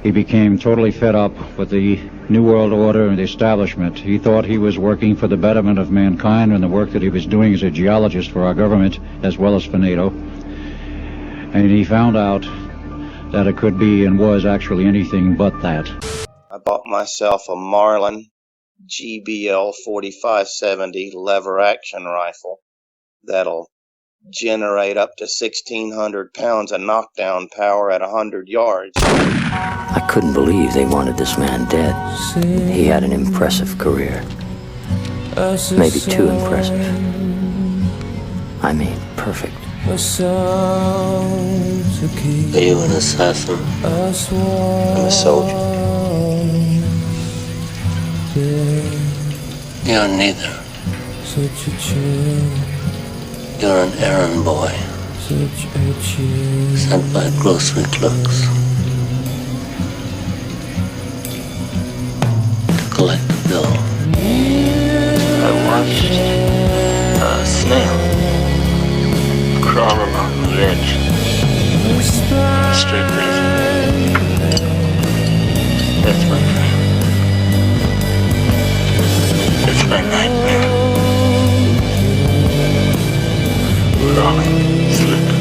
He became totally fed up with the New World Order and the establishment. He thought he was working for the betterment of mankind and the work that he was doing as a geologist for our government as well as for NATO. And he found out that it could be and was actually anything but that. I bought myself a Marlin GBL 4570 lever action rifle that'll generate up to 1,600 pounds of knockdown power at 100 yards. I couldn't believe they wanted this man dead. He had an impressive career. Maybe too impressive. I mean, perfect. Are you an assassin? I'm a soldier. You're neither. You're an errand boy, sent by grocery clerks to collect the bill. I watched a snail crawl along the ledge of a straight prison. That's my friend. It's my nightmare. Crawling, slipping.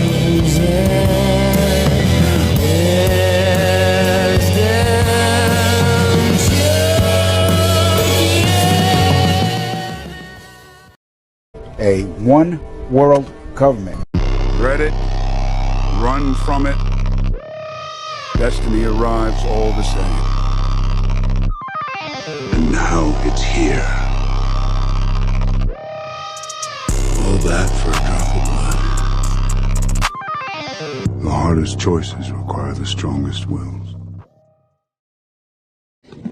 A one-world government. Dread it, run from it, destiny arrives all the same. And now it's here. All that for a drop of blood. The hardest choices require the strongest wills.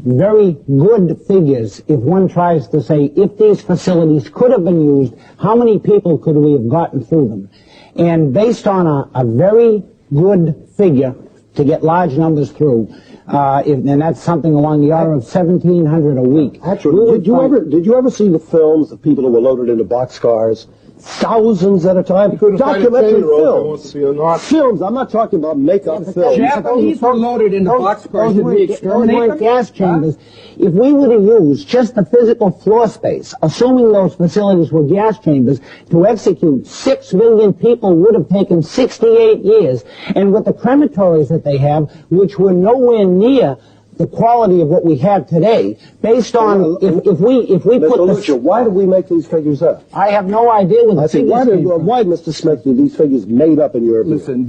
Very good figures if one tries to say if these facilities could have been used, how many people could we have gotten through them? And based on a very good figure to get large numbers through, and that's something along the order of 1,700 a week. Actually, did you ever see the films of people who were loaded into boxcars? Thousands at a time. Documentary films. Films. I'm not talking about makeup films. Japanese were loaded into boxcars to be exterminated. Gas chambers. If we were to use just the physical floor space, assuming those facilities were gas chambers, to execute 6 million people would have taken 68 years. And with the crematories that they have, which were nowhere near the quality of what we have today, based on if we put Lucia, why did we make these figures up? I have no idea what the figures came from. Why, Mr. Smith, were these figures made up in your opinion? Listen,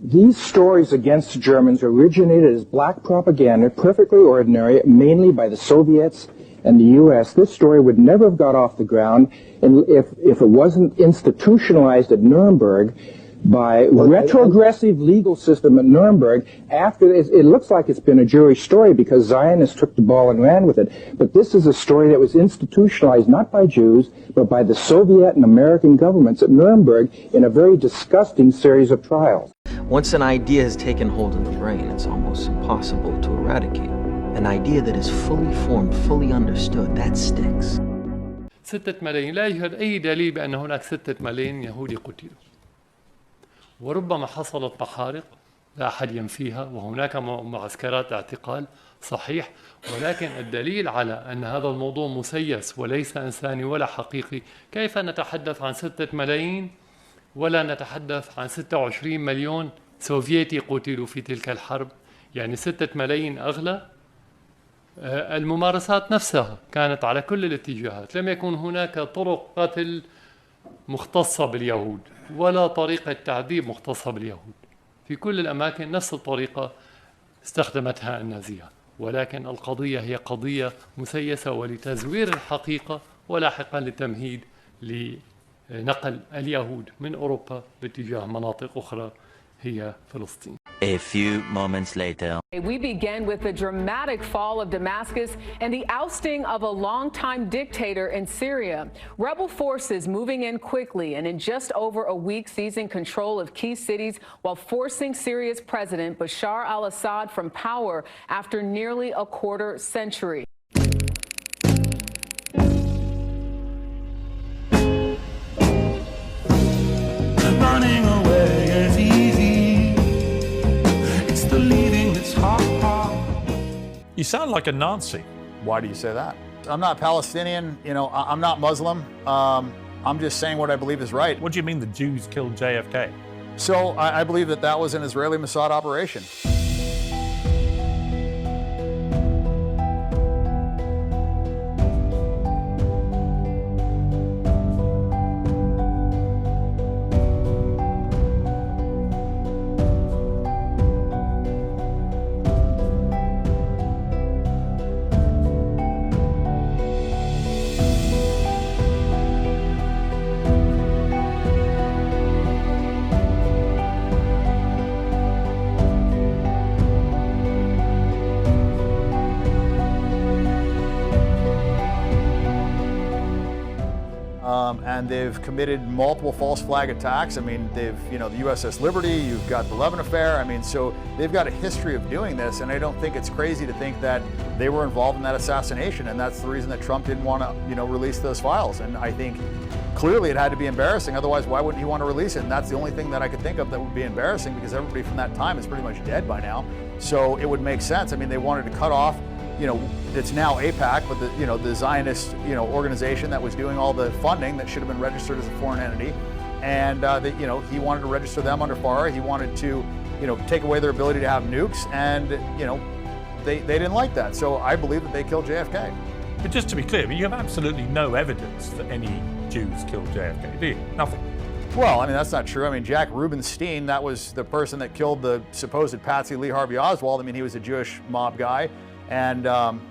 these stories against the Germans originated as black propaganda, perfectly ordinary, mainly by the Soviets and the U.S. This story would never have got off the ground if it wasn't institutionalized at Nuremberg by retrogressive legal system at Nuremberg. After it looks like it's been a Jewish story because Zionists took the ball and ran with it. But this is a story that was institutionalized not by Jews, but by the Soviet and American governments at Nuremberg in a very disgusting series of trials. Once an idea has taken hold in the brain, it's almost impossible to eradicate. An idea that is fully formed, fully understood, that sticks. 6 ملايين، لا يوجد أي دليل بأن هناك 6 ملايين يهودي قتلوا. وربما حصلت محارق لا أحد ينفيها، وهناك معسكرات اعتقال صحيح، ولكن الدليل على أن هذا الموضوع مسيس وليس إنساني ولا حقيقي. كيف نتحدث عن 6 ملايين ولا نتحدث عن 26 مليون سوفيتي قتلوا في تلك الحرب؟ يعني 6 ملايين أغلى. الممارسات نفسها كانت على كل الاتجاهات، لم يكن هناك طرق قتل مختصة باليهود ولا طريقة تعذيب مختصة باليهود. في كل الأماكن نفس الطريقة استخدمتها النازية، ولكن القضية هي قضية مسيسة ولتزوير الحقيقة ولاحقا للتمهيد لنقل اليهود من أوروبا باتجاه مناطق أخرى هي فلسطين. A few moments later. We begin with the dramatic fall of Damascus and the ousting of a longtime dictator in Syria. Rebel forces moving in quickly and in just over a week seizing control of key cities while forcing Syria's President Bashar al-Assad from power after nearly a quarter century. Running away is easy. It's the leaving that's hard. You sound like a Nazi. Why do you say that? I'm not Palestinian, you know, I'm not Muslim. I'm just saying what I believe is right. What do you mean the Jews killed JFK? So I believe that that was an Israeli Mossad operation. And they've committed multiple false flag attacks. I mean, they've, you know, the USS Liberty, you've got the Levin affair. I mean, so they've got a history of doing this, and I don't think it's crazy to think that they were involved in that assassination, and that's the reason that Trump didn't want to, you know, release those files. And I think clearly it had to be embarrassing, otherwise why wouldn't he want to release it? And that's the only thing that I could think of that would be embarrassing, because everybody from that time is pretty much dead by now. So it would make sense. I mean, they wanted to cut off, you know, it's now AIPAC, but the, you know, the Zionist, you know, organization that was doing all the funding that should have been registered as a foreign entity, and that, you know, he wanted to register them under FARA. He wanted to, you know, take away their ability to have nukes, and you know, they didn't like that. So I believe that they killed JFK. But just to be clear, you have absolutely no evidence that any Jews killed JFK, do you? Nothing. Well, I mean, that's not true. I mean, Jack Rubenstein, that was the person that killed the supposed Patsy Lee Harvey Oswald. I mean, he was a Jewish mob guy. And,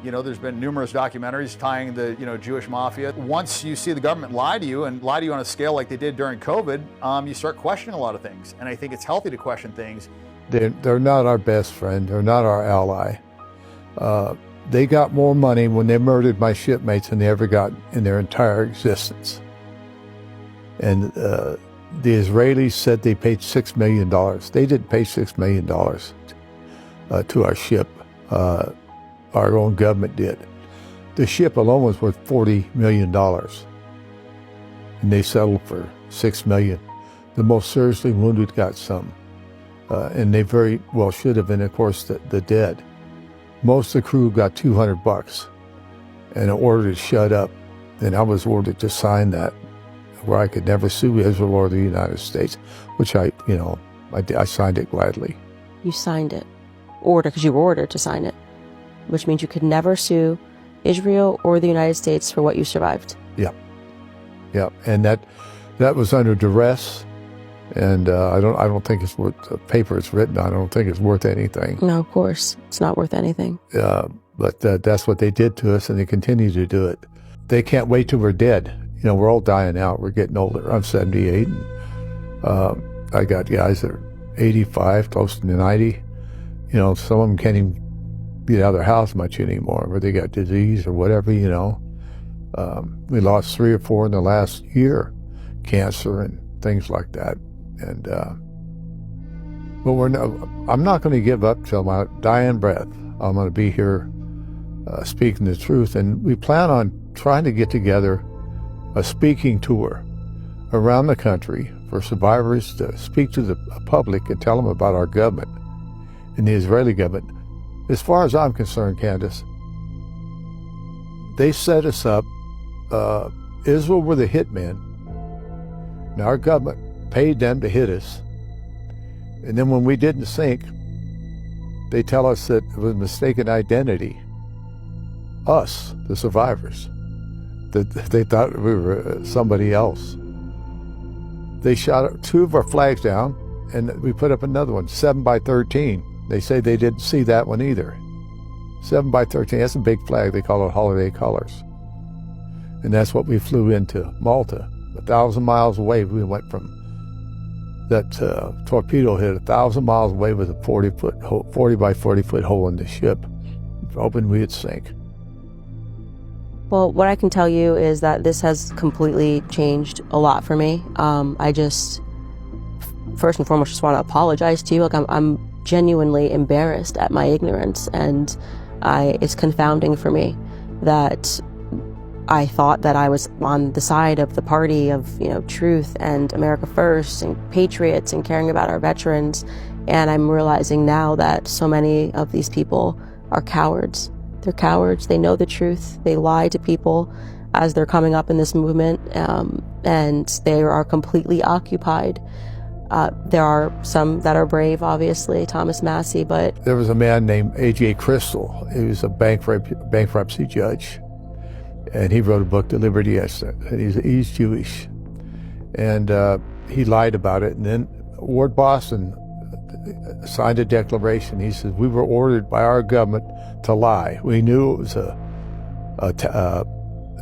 you know, there's been numerous documentaries tying the, you know, Jewish mafia. Once you see the government lie to you, and lie to you on a scale like they did during COVID, you start questioning a lot of things. And I think it's healthy to question things. They're not our best friend. They're not our ally. They got more money when they murdered my shipmates than they ever got in their entire existence. And the Israelis said they paid $6 million. They didn't pay $6 million to our ship. Our own government did. The ship alone was worth $40 million, and they settled for $6 million. The most seriously wounded got some, and they very well should have, and of course the dead. Most of the crew got $200 and an order to shut up, and I was ordered to sign that, where I could never sue Israel or the United States, which I signed it gladly. You signed it, because you were ordered to sign it, which means you could never sue Israel or the United States for what you survived. Yep. Yep. And that was under duress, and I don't think it's worth the paper it's written on. I don't think it's worth anything. No, of course, it's not worth anything. But that's what they did to us, and they continue to do it. They can't wait till we're dead. You know, we're all dying out. We're getting older. I'm 78, and I got guys that are 85, close to 90. You know, some of them can't even get out of their house much anymore, or they got disease or whatever, you know. We lost 3 or 4 in the last year, cancer and things like that. And but I'm not going to give up till my dying breath. I'm going to be here speaking the truth, and we plan on trying to get together a speaking tour around the country for survivors to speak to the public and tell them about our government and the Israeli government. As far as I'm concerned, Candace, they set us up. Israel were the hitmen, and our government paid them to hit us. And then when we didn't sink, they tell us that it was mistaken identity. Us, the survivors, that they thought we were somebody else. They shot 2 of our flags down, and we put up another one, 7 by 13. They say they didn't see that one either. 7 by 13, that's a big flag. They call it holiday colors. And that's what we flew into Malta. 1,000 miles away, we went from that torpedo hit 1,000 miles away with a 40 by 40 foot hole in the ship, hoping we'd sink. Well, what I can tell you is that this has completely changed a lot for me. I just, first and foremost, just want to apologize to you. Like, I'm genuinely embarrassed at my ignorance, and it's confounding for me that I thought that I was on the side of the party of, you know, truth and America first and patriots and caring about our veterans, and I'm realizing now that so many of these people are cowards They're cowards. They know the truth. They lie to people as they're coming up in this movement, and they are completely occupied. There are some that are brave, obviously, Thomas Massey, but... There was a man named A.J. Crystal. He was a bankruptcy judge, and he wrote a book, The Liberty Essay, and he's Jewish. And he lied about it, and then Ward Boston signed a declaration. He says, we were ordered by our government to lie. We knew it was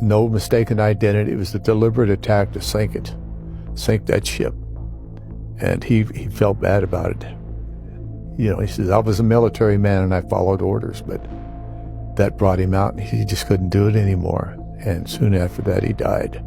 no mistaken identity. It was a deliberate attack to sink that ship. And he felt bad about it. You know, he says, I was a military man and I followed orders, but that brought him out and he just couldn't do it anymore. And soon after that, he died.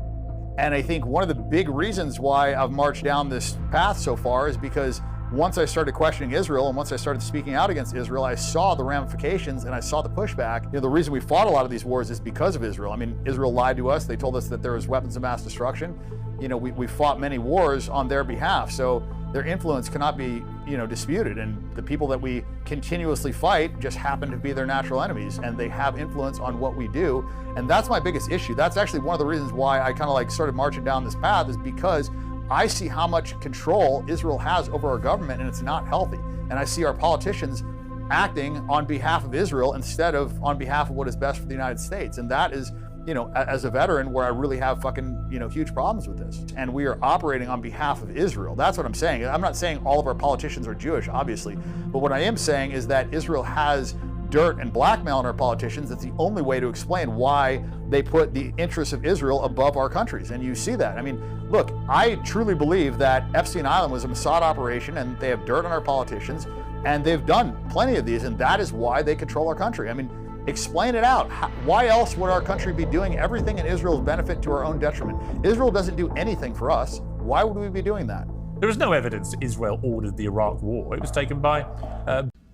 And I think one of the big reasons why I've marched down this path so far is because once I started questioning Israel and once I started speaking out against Israel, I saw the ramifications and I saw the pushback. You know, the reason we fought a lot of these wars is because of Israel. I mean, Israel lied to us. They told us that there was weapons of mass destruction. You know, we fought many wars on their behalf. So their influence cannot be, you know, disputed. And the people that we continuously fight just happen to be their natural enemies, and they have influence on what we do. And that's my biggest issue. That's actually one of the reasons why I kind of like started marching down this path, is because I see how much control Israel has over our government, and it's not healthy. And I see our politicians acting on behalf of Israel instead of on behalf of what is best for the United States. And that is, you know, as a veteran, where I really have fucking, you know, huge problems with this. And we are operating on behalf of Israel. That's what I'm saying. I'm not saying all of our politicians are Jewish, obviously. But what I am saying is that Israel has dirt and blackmail in our politicians. That's the only way to explain why they put the interests of Israel above our countries. And you see that. I mean, look, I truly believe that Epstein Island was a Mossad operation, and they have dirt on our politicians, and they've done plenty of these, and that is why they control our country. I mean, explain it out. Why else would our country be doing everything in Israel's benefit to our own detriment? Israel doesn't do anything for us. Why would we be doing that? There is no evidence that Israel ordered the Iraq War. It was taken by...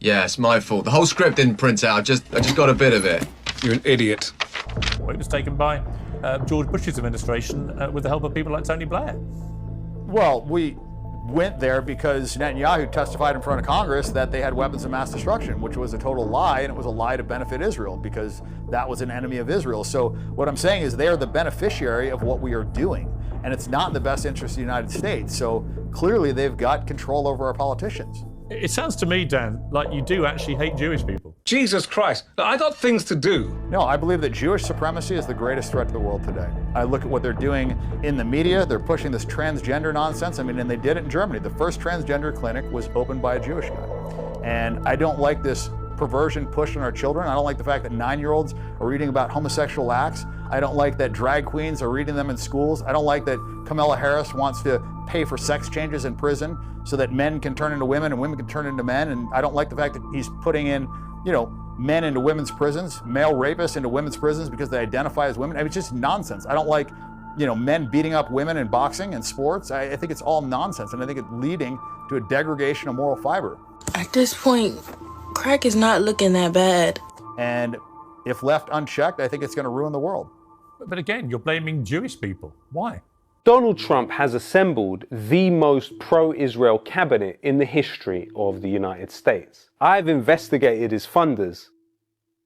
Yeah, it's my fault. The whole script didn't print out. I just got a bit of it. You're an idiot. It was taken by George Bush's administration with the help of people like Tony Blair. Well, we went there because Netanyahu testified in front of Congress that they had weapons of mass destruction, which was a total lie, and it was a lie to benefit Israel because that was an enemy of Israel. So what I'm saying is they are the beneficiary of what we are doing, and it's not in the best interest of the United States. So clearly they've got control over our politicians. It sounds to me, Dan, like you do actually hate Jewish people. Jesus Christ, I got things to do. No, I believe that Jewish supremacy is the greatest threat to the world today. I look at what they're doing in the media. They're pushing this transgender nonsense. I mean, and they did it in Germany. The first transgender clinic was opened by a Jewish guy. And I don't like this perversion pushed on our children. I don't like the fact that 9-year-olds are reading about homosexual acts. I don't like that drag queens are reading them in schools. I don't like that Kamala Harris wants to pay for sex changes in prison so that men can turn into women and women can turn into men. And I don't like the fact that he's putting in, you know, men into women's prisons, male rapists into women's prisons because they identify as women. I mean, it's just nonsense. I don't like, you know, men beating up women in boxing and sports. I think it's all nonsense, and I think it's leading to a degradation of moral fiber. At this point, crack is not looking that bad. And if left unchecked, I think it's going to ruin the world. But again, you're blaming Jewish people. Why? Donald Trump has assembled the most pro-Israel cabinet in the history of the United States. I've investigated his funders.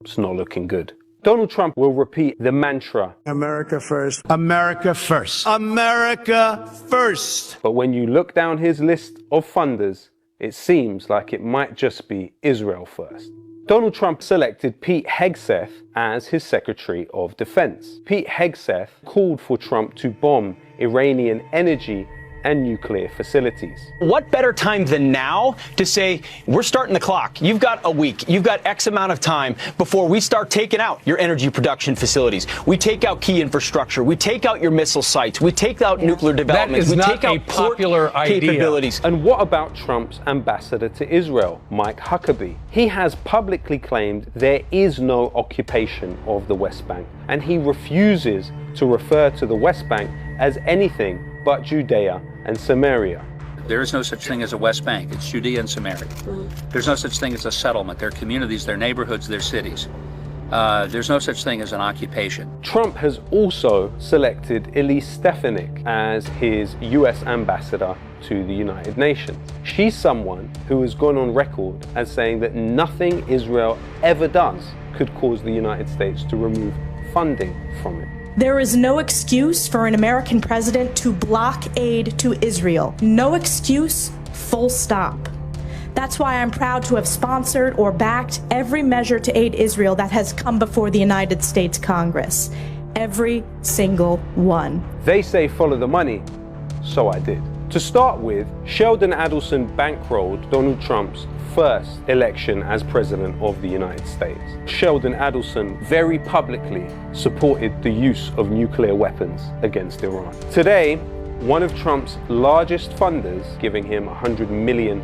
It's not looking good. Donald Trump will repeat the mantra, America first, America first, America first. But when you look down his list of funders, it seems like it might just be Israel first. Donald Trump selected Pete Hegseth as his Secretary of Defense. Pete Hegseth called for Trump to bomb Iranian energy and nuclear facilities. What better time than now to say, we're starting the clock. You've got a week. You've got X amount of time before we start taking out your energy production facilities. We take out key infrastructure. We take out your missile sites. We take out nuclear developments. We take out popular capabilities. And what about Trump's ambassador to Israel, Mike Huckabee? He has publicly claimed there is no occupation of the West Bank, and he refuses to refer to the West Bank as anything but Judea and Samaria. There is no such thing as a West Bank. It's Judea and Samaria. There's no such thing as a settlement. They're communities, they're neighborhoods, they're cities. There's no such thing as an occupation. Trump has also selected Elise Stefanik as his US ambassador to the United Nations. She's someone who has gone on record as saying that nothing Israel ever does could cause the United States to remove funding from it. There is no excuse for an American president to block aid to Israel. No excuse, full stop. That's why I'm proud to have sponsored or backed every measure to aid Israel that has come before the United States Congress. Every single one. They say follow the money, so I did. To start with, Sheldon Adelson bankrolled Donald Trump's first election as President of the United States. Sheldon Adelson very publicly supported the use of nuclear weapons against Iran. Today, one of Trump's largest funders, giving him $100 million,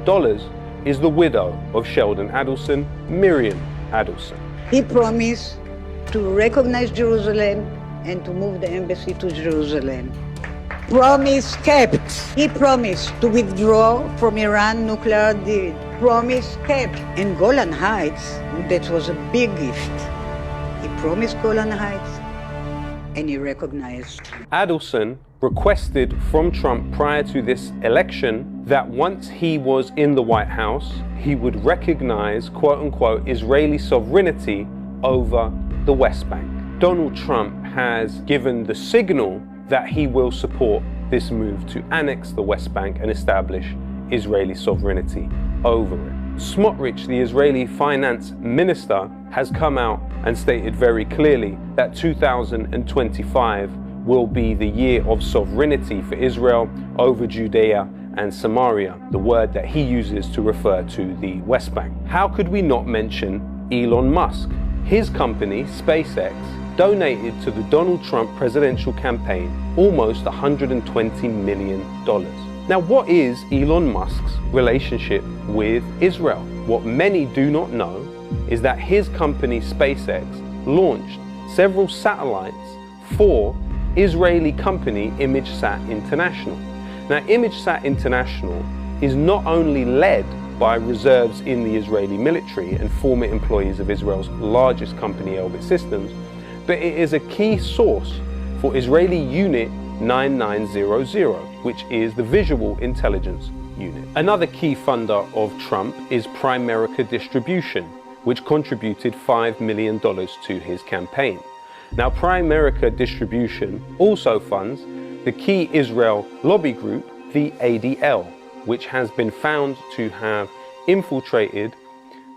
is the widow of Sheldon Adelson, Miriam Adelson. He promised to recognize Jerusalem and to move the embassy to Jerusalem. Promise kept. He promised to withdraw from Iran nuclear deal. Promise kept. And Golan Heights, that was a big gift. He promised Golan Heights and he recognized. Adelson requested from Trump prior to this election that once he was in the White House, he would recognize, quote unquote, Israeli sovereignty over the West Bank. Donald Trump has given the signal that he will support this move to annex the West Bank and establish Israeli sovereignty over it. Smotrich, the Israeli finance minister, has come out and stated very clearly that 2025 will be the year of sovereignty for Israel over Judea and Samaria, the word that he uses to refer to the West Bank. How could we not mention Elon Musk? His company, SpaceX, donated to the Donald Trump presidential campaign almost $120 million. Now, what is Elon Musk's relationship with Israel? What many do not know is that his company, SpaceX, launched several satellites for Israeli company ImageSat International. Now, ImageSat International is not only led by reserves in the Israeli military and former employees of Israel's largest company, ORBS Systems, but it is a key source for Israeli Unit 9900, which is the Visual Intelligence Unit. Another key funder of Trump is Primerica Distribution, which contributed $5 million to his campaign. Now, Primerica Distribution also funds the key Israel lobby group, the ADL, which has been found to have infiltrated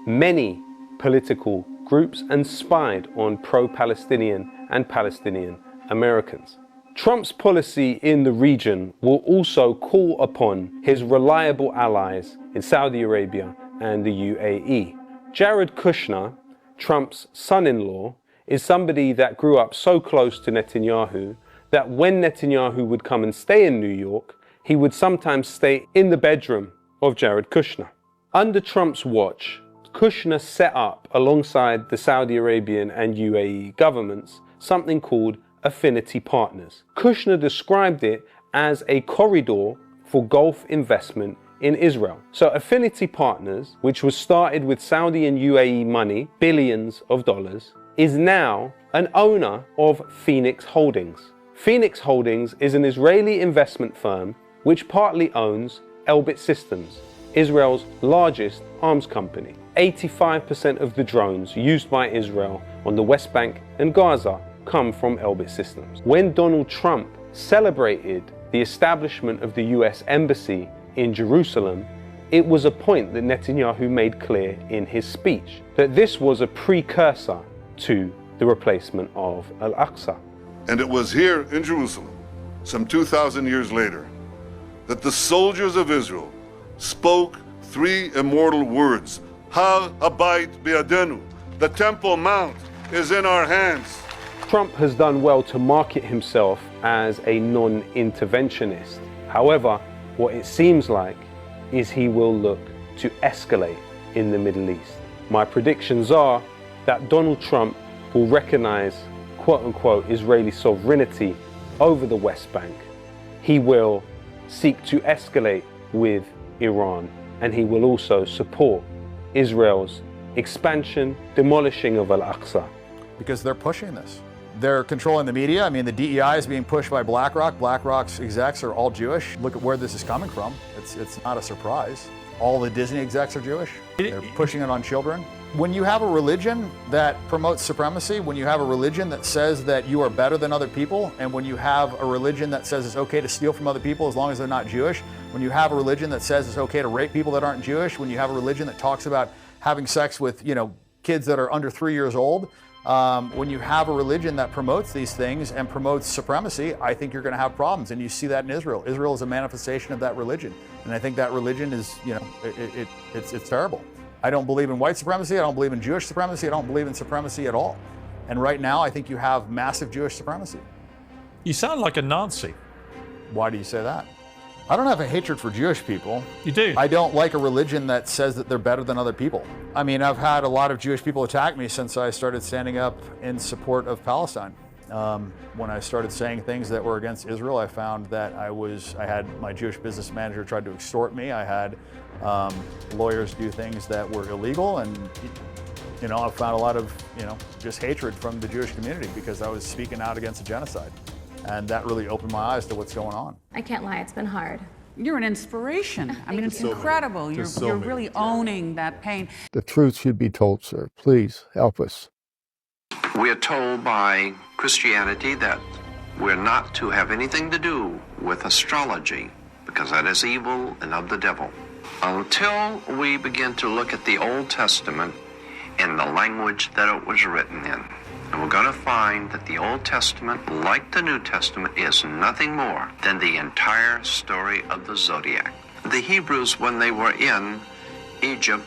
many political groups and spied on pro-Palestinian and Palestinian Americans. Trump's policy in the region will also call upon his reliable allies in Saudi Arabia and the UAE. Jared Kushner, Trump's son-in-law, is somebody that grew up so close to Netanyahu that when Netanyahu would come and stay in New York, he would sometimes stay in the bedroom of Jared Kushner. Under Trump's watch, Kushner set up, alongside the Saudi Arabian and UAE governments, something called Affinity Partners. Kushner described it as a corridor for Gulf investment in Israel. So Affinity Partners, which was started with Saudi and UAE money, billions of dollars, is now an owner of Phoenix Holdings. Phoenix Holdings is an Israeli investment firm which partly owns Elbit Systems, Israel's largest arms company. 85% of the drones used by Israel on the West Bank and Gaza come from Elbit Systems. When Donald Trump celebrated the establishment of the US Embassy in Jerusalem, it was a point that Netanyahu made clear in his speech, that this was a precursor to the replacement of Al-Aqsa. And it was here in Jerusalem, some 2,000 years later, that the soldiers of Israel spoke three immortal words: Har Habayit B'Yadenu, the Temple Mount is in our hands. Trump has done well to market himself as a non-interventionist. However, what it seems like is he will look to escalate in the Middle East. My predictions are that Donald Trump will recognize, quote-unquote, Israeli sovereignty over the West Bank. He will seek to escalate with Iran, and he will also support Israel's expansion, demolishing of Al-Aqsa, because they're pushing this. They're controlling the media. I mean, the DEI is being pushed by BlackRock. BlackRock's execs are all Jewish. Look at where this is coming from. It's not a surprise. All the Disney execs are Jewish. They're pushing it on children. When you have a religion that promotes supremacy, when you have a religion that says that you are better than other people, and when you have a religion that says it's okay to steal from other people as long as they're not Jewish, when you have a religion that says it's okay to rape people that aren't Jewish, when you have a religion that talks about having sex with, kids that are under 3 years old, when you have a religion that promotes these things and promotes supremacy, I think you're going to have problems. And you see that in Israel. Israel is a manifestation of that religion. And I think that religion is, it's terrible. I don't believe in white supremacy. I don't believe in Jewish supremacy. I don't believe in supremacy at all. And right now, I think you have massive Jewish supremacy. You sound like a Nazi. Why do you say that? I don't have a hatred for Jewish people. You do? I don't like a religion that says that they're better than other people. I mean, I've had a lot of Jewish people attack me since I started standing up in support of Palestine. When I started saying things that were against Israel, I found that I had my Jewish business manager tried to extort me. I had lawyers do things that were illegal, and I've found a lot of just hatred from the Jewish community because I was speaking out against a genocide. And that really opened my eyes to what's going on. I can't lie, it's been hard. You're an inspiration. I mean, it's incredible. You're really owning that pain. The truth should be told, sir. Please help us. We are told by Christianity that we're not to have anything to do with astrology because that is evil and of the devil. Until we begin to look at the Old Testament in the language that it was written in. And we're going to find that the Old Testament, like the New Testament, is nothing more than the entire story of the zodiac. The Hebrews, when they were in Egypt,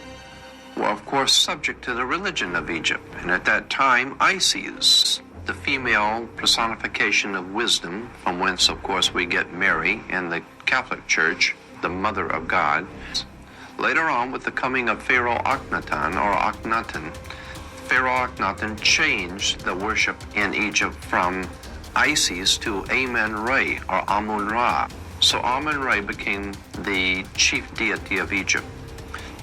were of course subject to the religion of Egypt. And at that time, Isis, the female personification of wisdom, from whence of course we get Mary in the Catholic Church, the Mother of God. Later on, with the coming of Pharaoh Akhenaten, Pharaoh Akhenaten changed the worship in Egypt from Isis to Amun-Ra or Amun-Ra. So Amun-Ra became the chief deity of Egypt.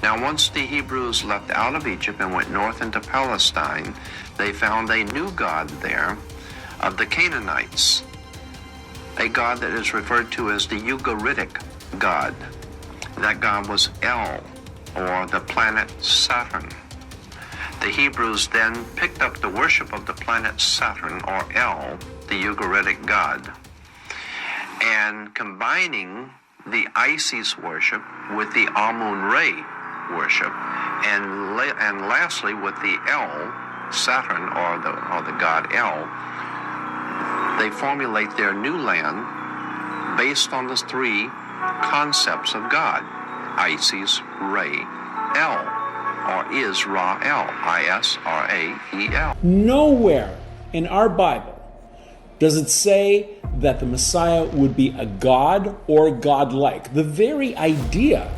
Now, once the Hebrews left out of Egypt and went north into Palestine, they found a new god there of the Canaanites, a god that is referred to as the Ugaritic god. That god was El, or the planet Saturn. The Hebrews then picked up the worship of the planet Saturn, or El, the Ugaritic god, and combining the Isis worship with the Amun-Ra worship, and lastly with the El, Saturn, or the god El, they formulate their new land based on the three concepts of God: Isis, Ra, El, or Israel, I-S-R-A-E-L. Nowhere in our Bible does it say that the Messiah would be a god or godlike. The very idea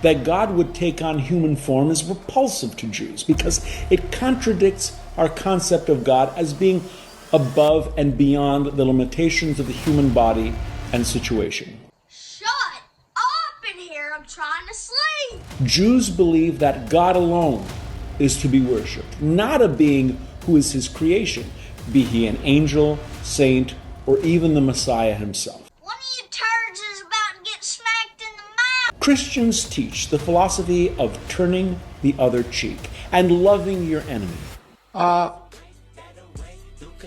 that God would take on human form is repulsive to Jews because it contradicts our concept of God as being above and beyond the limitations of the human body and situation. Shut up in here, I'm trying to sleep. Jews believe that God alone is to be worshipped, not a being who is his creation, be he an angel, saint, or even the Messiah himself. One of you turds is about to get smacked in the mouth. Christians teach the philosophy of turning the other cheek and loving your enemy.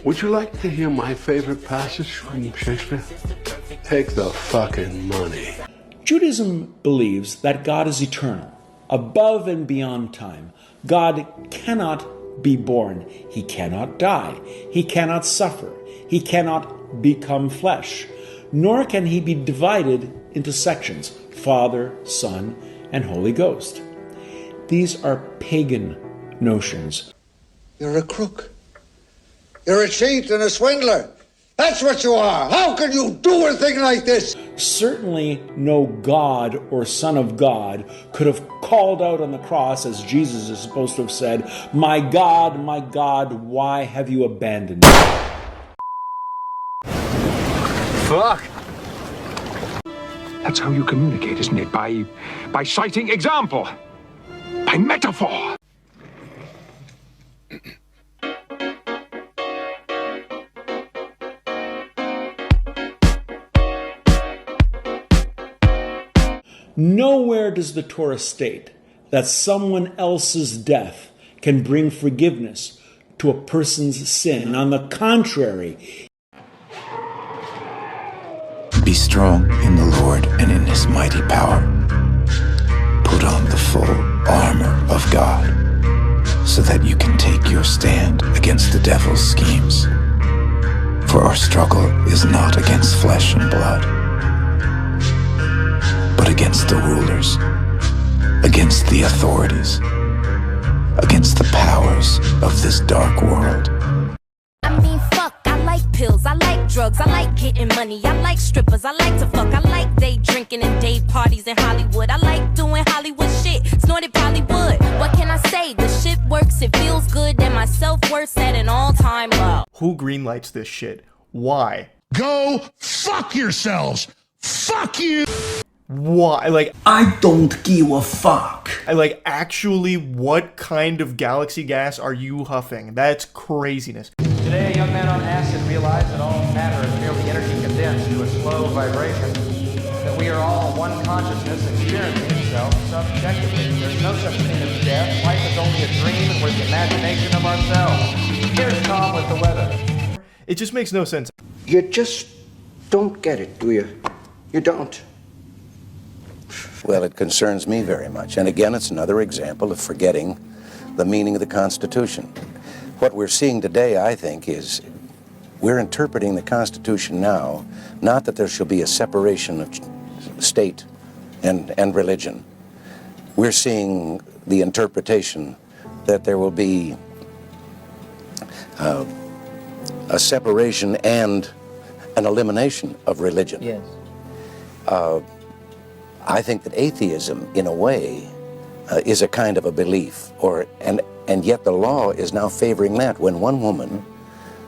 Would you like to hear my favorite passage from Shakespeare? Take the fucking money. Judaism believes that God is eternal, above and beyond time. God cannot be born. He cannot die. He cannot suffer. He cannot become flesh. Nor can he be divided into sections: Father, Son, and Holy Ghost. These are pagan notions. You're a crook. You're a cheat and a swindler. That's what you are. How can you do a thing like this? Certainly no God or Son of God could have called out on the cross, as Jesus is supposed to have said, my God, why have you abandoned me?" Fuck. That's how you communicate, isn't it? By citing example. By metaphor. Nowhere does the Torah state that someone else's death can bring forgiveness to a person's sin. On the contrary, be strong in the Lord and in his mighty power. Put on the full armor of God, so that you can take your stand against the devil's schemes. For our struggle is not against flesh and blood, but against the rulers, against the authorities, against the powers of this dark world. I mean, fuck, I like pills, I like drugs, I like getting money, I like strippers, I like to fuck, I like day drinking and day parties in Hollywood, I like doing Hollywood shit, snorted Bollywood. What can I say? The shit works, it feels good, and my self-worth's at an all-time low. Who greenlights this shit? Why? Go fuck yourselves! Fuck you! Why? Like, I don't give a fuck. Like, actually, what kind of galaxy gas are you huffing? That's craziness. Today, a young man on acid realized that all matter is merely energy condensed to a slow vibration, that we are all one consciousness experiencing itself subjectively. There's no such thing as death. Life is only a dream, and we're the imagination of ourselves. Here's Tom with the weather. It just makes no sense. You just don't get it, do you? You don't. Well, it concerns me very much. And again, it's another example of forgetting the meaning of the Constitution. What we're seeing today, I think, is we're interpreting the Constitution now, not that there shall be a separation of state and religion. We're seeing the interpretation that there will be a separation and an elimination of religion. Yes. I think that atheism, in a way, is a kind of a belief, and yet the law is now favoring that. When one woman,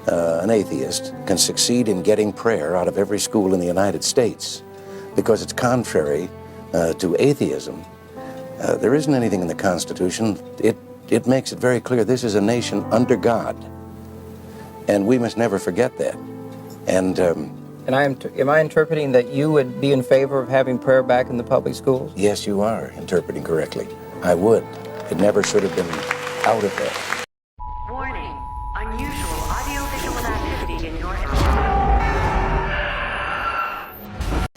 an atheist, can succeed in getting prayer out of every school in the United States because it's contrary to atheism, there isn't anything in the Constitution. It makes it very clear this is a nation under God, and we must never forget that. And am I interpreting that you would be in favor of having prayer back in the public schools? Yes, you are interpreting correctly. I would. It never should have been out of there. Warning. Unusual audio-visual activity in your area.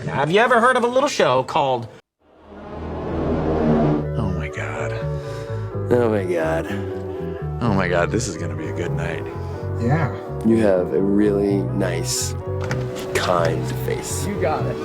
Have you ever heard of a little show called... Oh my God. Oh my God. Oh my God, this is gonna be a good night. Yeah. You have a really nice, kind face. You got it.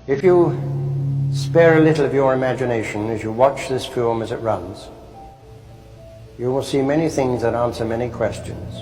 If you spare a little of your imagination as you watch this film as it runs, you will see many things that answer many questions.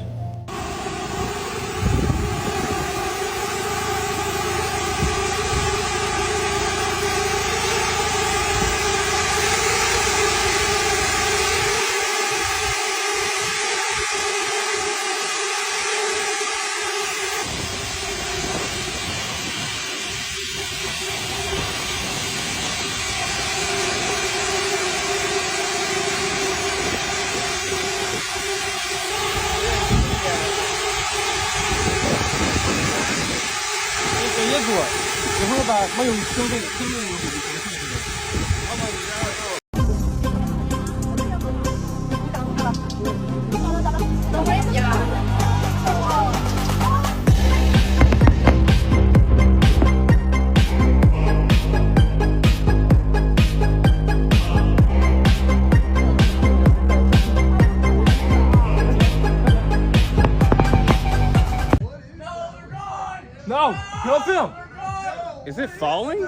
No, help him. Is it falling?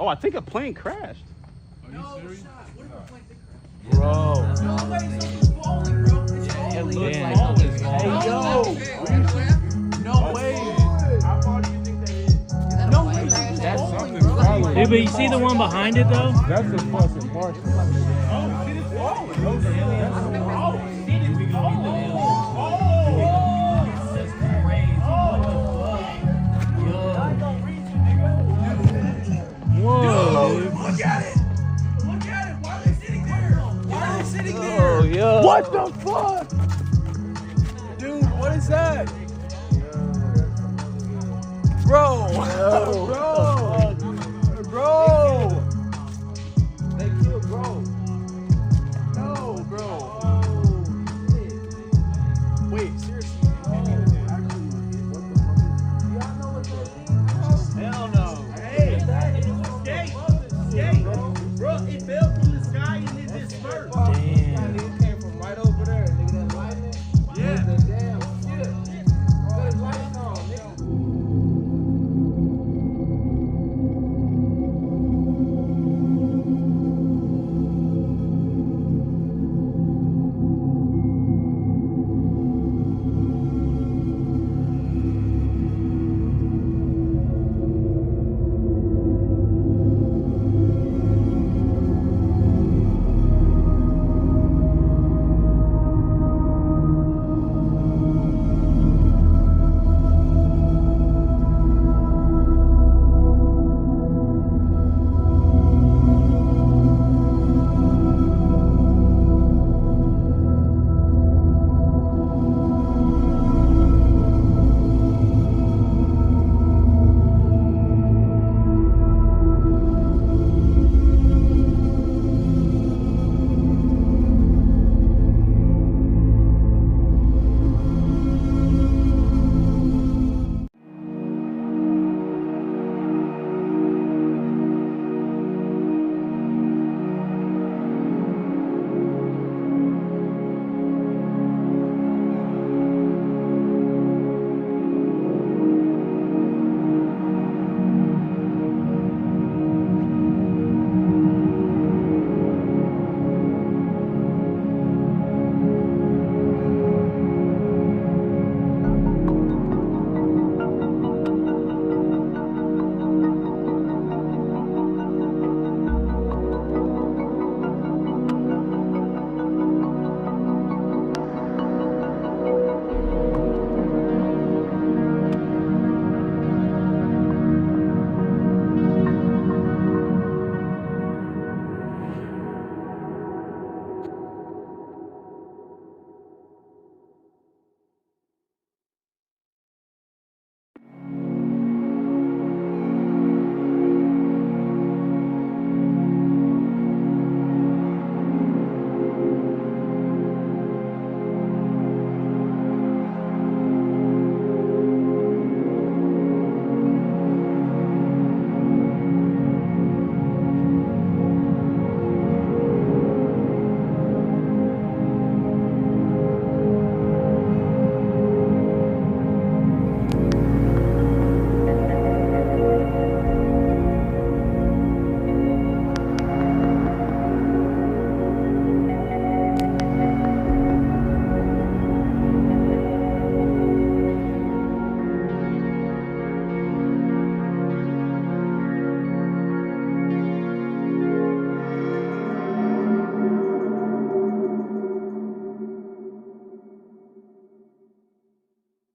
Oh, I think a plane crashed. Are you serious? Bro. It looks like it's falling. Hey, yo. No way. How far do you think that is? No way. That's something falling. Dude, but you see the one behind it, though? That's a fucking Martian. Oh, shit, it's falling. That's What the fuck? Dude, what is that? Bro! Bro! They killed bro. No, bro. Wait, seriously. Hell no. Hey, bro, it fell from the sky and it dispersed. Damn. It came from right over there. Nigga, that lightning. Yeah. The damn shit. Got his lights on, nigga.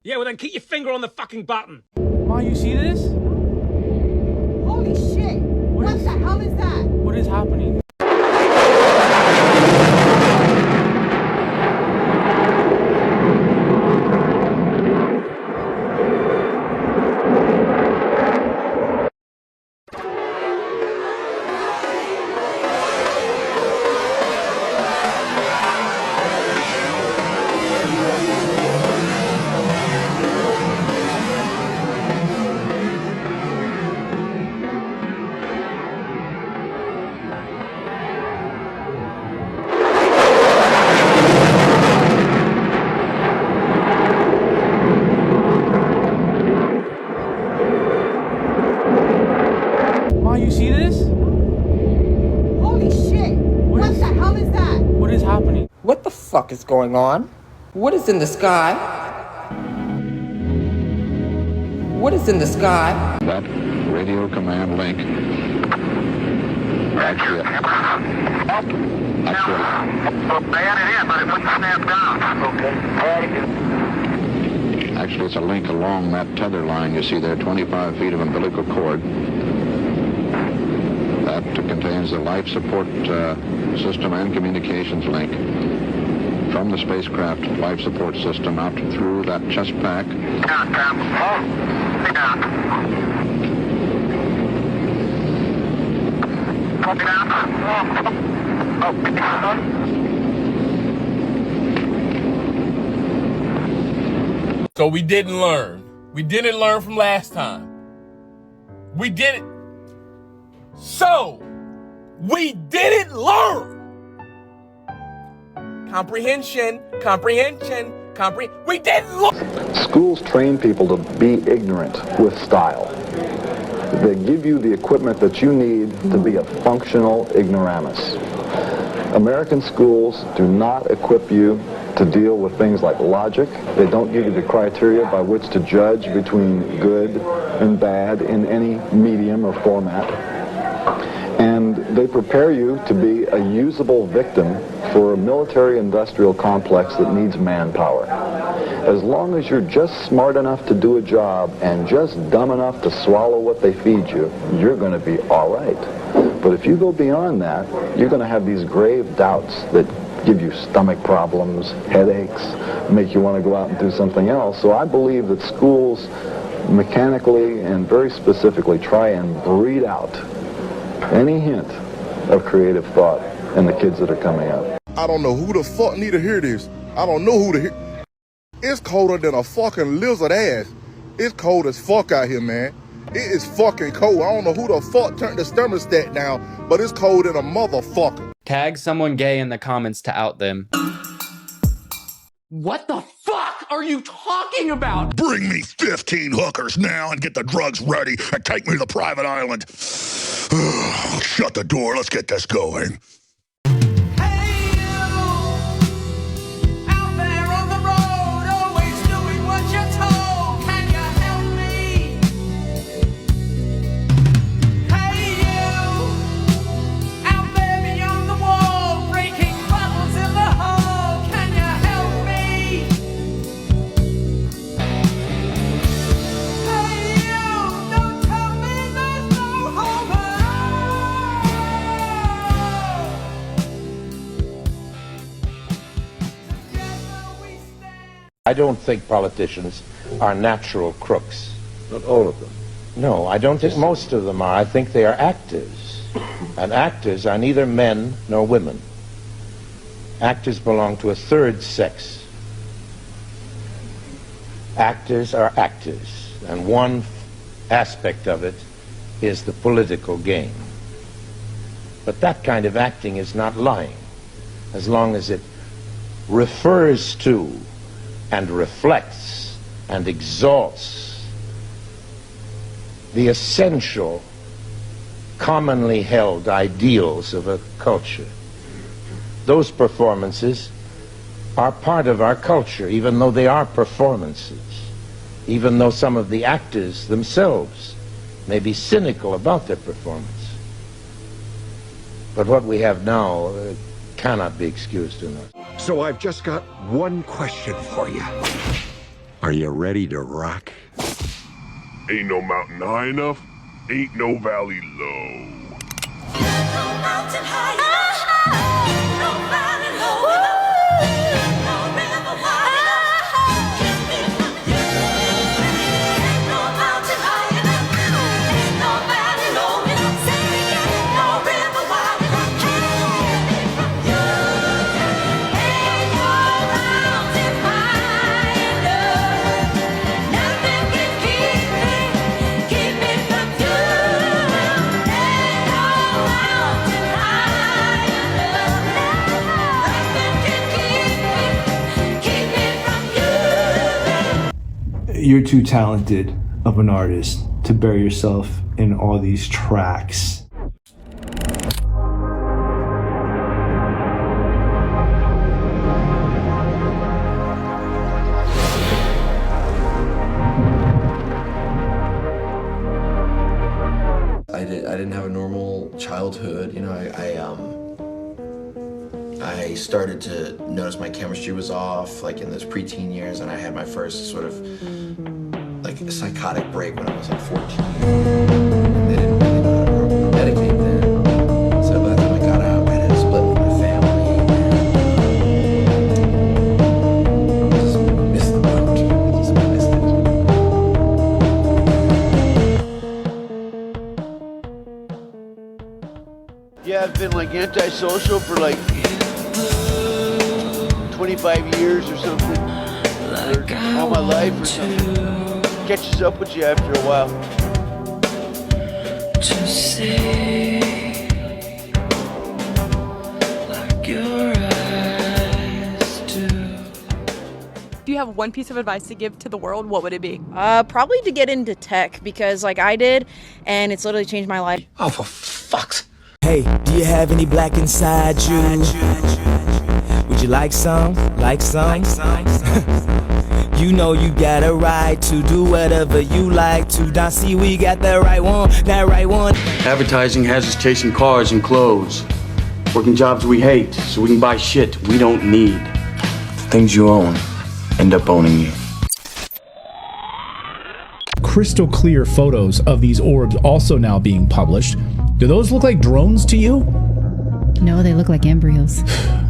Yeah, well then keep your finger on the fucking button. Ma, you see this? Holy shit! What the hell is that? What is happening? Fuck is going on? What is in the sky? What is in the sky? That radio command link. Actually, it's a link along that tether line you see there, 25 feet of umbilical cord. That contains the life support system and communications link. from the spacecraft life support system out through that chest pack. So we didn't learn. We didn't learn from last time. We didn't. So we didn't learn. Comprehension. We didn't learn. Schools train people to be ignorant with style. They give you the equipment that you need to be a functional ignoramus. American schools do not equip you to deal with things like logic. They don't give you the criteria by which to judge between good and bad in any medium or format. And they prepare you to be a usable victim for a military-industrial complex that needs manpower. As long as you're just smart enough to do a job and just dumb enough to swallow what they feed you, you're going to be all right. But if you go beyond that, you're going to have these grave doubts that give you stomach problems, headaches, make you want to go out and do something else. So I believe that schools mechanically and very specifically try and breed out any hint of creative thought in the kids that are coming up. I don't know who the fuck need to hear this. I don't know who to hear. It's colder than a fucking lizard ass. It's cold as fuck out here, man. It is fucking cold. I don't know who the fuck turned the thermostat down, but it's cold than a motherfucker. Tag someone gay in the comments to out them. What the fuck are you talking about? Bring me 15 hookers now and get the drugs ready and take me to the private island. Shut the door. Let's get this going. I don't think politicians are natural crooks. Not all of them? No, I don't think most of them are. I think they are actors. And actors are neither men nor women. Actors belong to a third sex. Actors are actors, and one aspect of it is the political game. But that kind of acting is not lying, as long as it refers to and reflects and exalts the essential, commonly held ideals of a culture. Those performances are part of our culture, even though they are performances, even though some of the actors themselves may be cynical about their performance. But what we have now cannot be excused enough. So I've just got one question for you. Are you ready to rock? Ain't no mountain high enough, ain't no valley low. Ain't no mountain high enough, ain't no valley low enough, ain't no river wide enough, keep me from you. Ain't no mountain high enough, ain't no valley low enough, say ain't no river wide enough, keep me from you. Ain't no mountain high enough, nothing can keep me from you. Ain't no mountain high enough, nothing can keep me from you. You're too talented of an artist to bury yourself in all these tracks. I didn't have a normal childhood. You know, I started to notice my chemistry was off, like in those preteen years, and I had my first sort of like psychotic break when I was like 14. They didn't really know how to medicate then. So by the time I got out, I had a split with my family. like antisocial for like 25 years or something, or all my life or something. Catches up with you after a while. To see like your eyes do. If you have one piece of advice to give to the world, what would it be? Probably to get into tech, because like I did, and it's literally changed my life. Oh, for fuck's. Hey, do you have any black inside you? Would you like some? Like some? You know you got a right to do whatever you like to. Don't see we got the right one, that right one. Advertising has us chasing cars and clothes, working jobs we hate so we can buy shit we don't need. The things you own end up owning you. Crystal clear photos of these orbs also now being published. Do those look like drones to you? No, they look like embryos.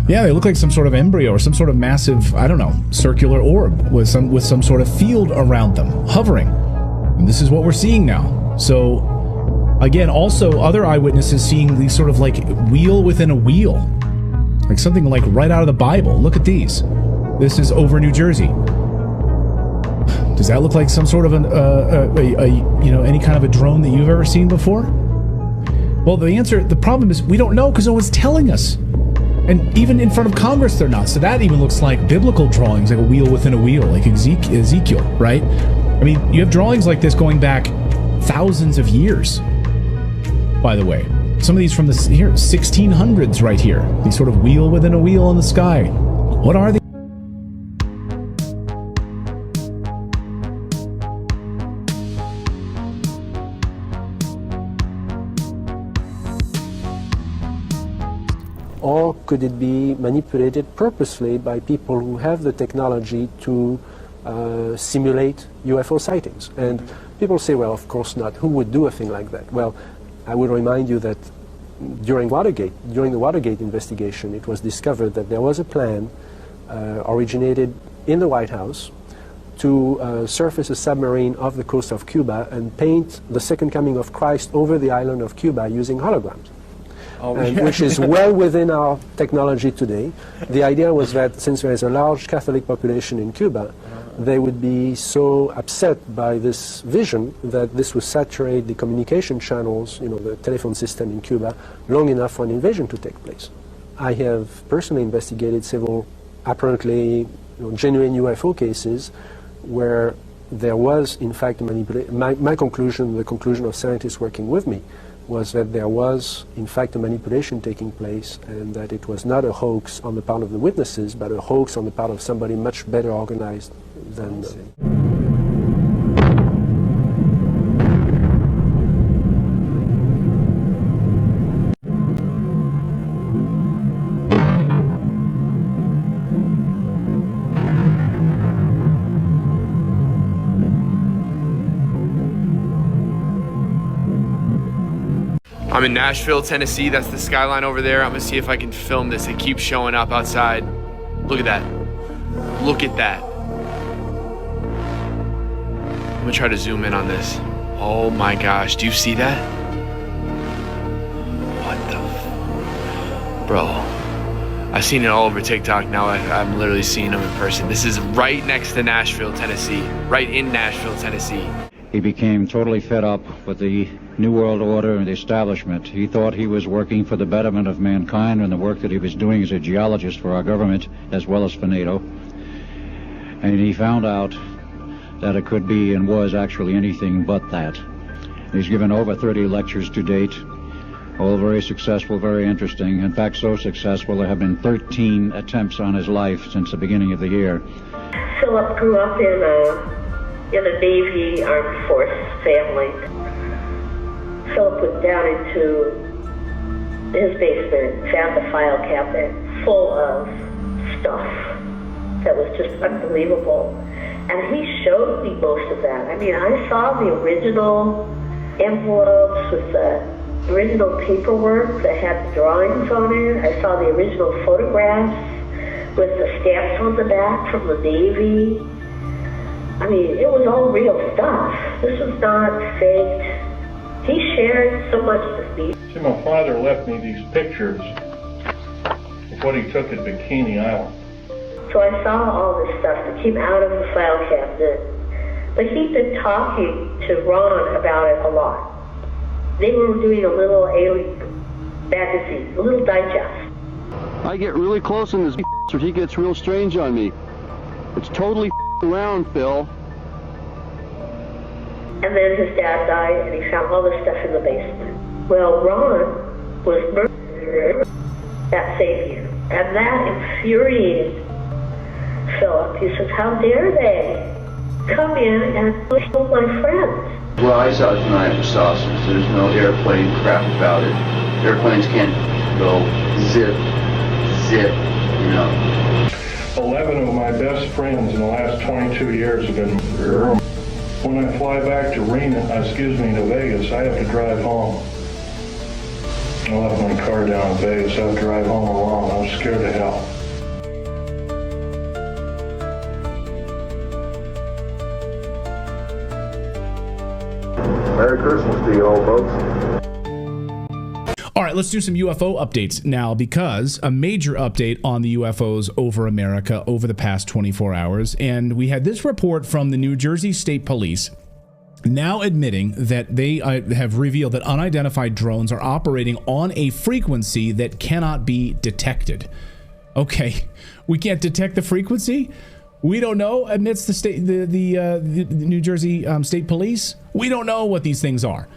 Yeah, they look like some sort of embryo or some sort of massive, I don't know, circular orb with some sort of field around them, hovering. And this is what we're seeing now. So, again, also other eyewitnesses seeing these sort of like wheel within a wheel. Like something like right out of the Bible. Look at these. This is over New Jersey. Does that look like some sort of any kind of a drone that you've ever seen before? Well, the problem is we don't know because no one's telling us. And even in front of Congress, they're not. So that even looks like biblical drawings, like a wheel within a wheel, like Ezekiel, right? I mean, you have drawings like this going back thousands of years, by the way. Some of these from the 1600s right here. These sort of wheel within a wheel in the sky. What are they? Or could it be manipulated purposely by people who have the technology to simulate UFO sightings? And people say, well, of course not. Who would do a thing like that? Well, I would remind you that during the Watergate investigation, it was discovered that there was a plan originated in the White House to surface a submarine off the coast of Cuba and paint the second coming of Christ over the island of Cuba using holograms. Which is well within our technology today. The idea was that since there is a large Catholic population in Cuba, they would be so upset by this vision that this would saturate the communication channels, the telephone system in Cuba, long enough for an invasion to take place. I have personally investigated several apparently genuine UFO cases where there was in fact a manipulation. My conclusion, the conclusion of scientists working with me, was that there was, in fact, a manipulation taking place, and that it was not a hoax on the part of the witnesses, but a hoax on the part of somebody much better organized than I'm in Nashville, Tennessee. That's the skyline over there. I'm gonna see if I can film this. It keeps showing up outside. Look at that. Look at that. I'm gonna try to zoom in on this. Oh my gosh, do you see that? What the Bro, I've seen it all over TikTok. Now I'm literally seeing them in person. This is right next to Nashville, Tennessee. Right in Nashville, Tennessee. He became totally fed up with the New World Order and the establishment. He thought he was working for the betterment of mankind and the work that he was doing as a geologist for our government as well as for NATO. And he found out that it could be and was actually anything but that. He's given over 30 lectures to date, all very successful, very interesting. In fact, so successful there have been 13 attempts on his life since the beginning of the year. Philip grew up in a Navy Armed Force family. Philip went down into his basement, found a file cabinet full of stuff that was just unbelievable. And he showed me most of that. I mean, I saw the original envelopes with the original paperwork that had the drawings on it. I saw the original photographs with the stamps on the back from the Navy. I mean, it was all real stuff. This was not faked. He shared so much with me. See, my father left me these pictures of what he took at Bikini Island. So I saw all this stuff that came out of the file cabinet, but he'd been talking to Ron about it a lot. They were doing a little alien magazine, a little digest. I get really close in this or he gets real strange on me. It's totally around, Phil. And then his dad died, and he found all this stuff in the basement. Well, Ron was murdered that same year, and that infuriated Philip. He says, how dare they come in and kill my friends? Well, I saw tonight for saucers. There's no airplane crap about it. Airplanes can't go zip, you know. 11 of my best friends in the last 22 years have been murdered. When I fly back to Vegas, I have to drive home. I left my car down in Vegas. I have to drive home alone. I was scared to hell. Merry Christmas to you all, folks. All right, let's do some UFO updates now, because a major update on the UFOs over America over the past 24 hours. And we had this report from the New Jersey State Police now admitting that they have revealed that unidentified drones are operating on a frequency that cannot be detected. Okay, we can't detect the frequency? We don't know, admits the New Jersey State Police. We don't know what these things are.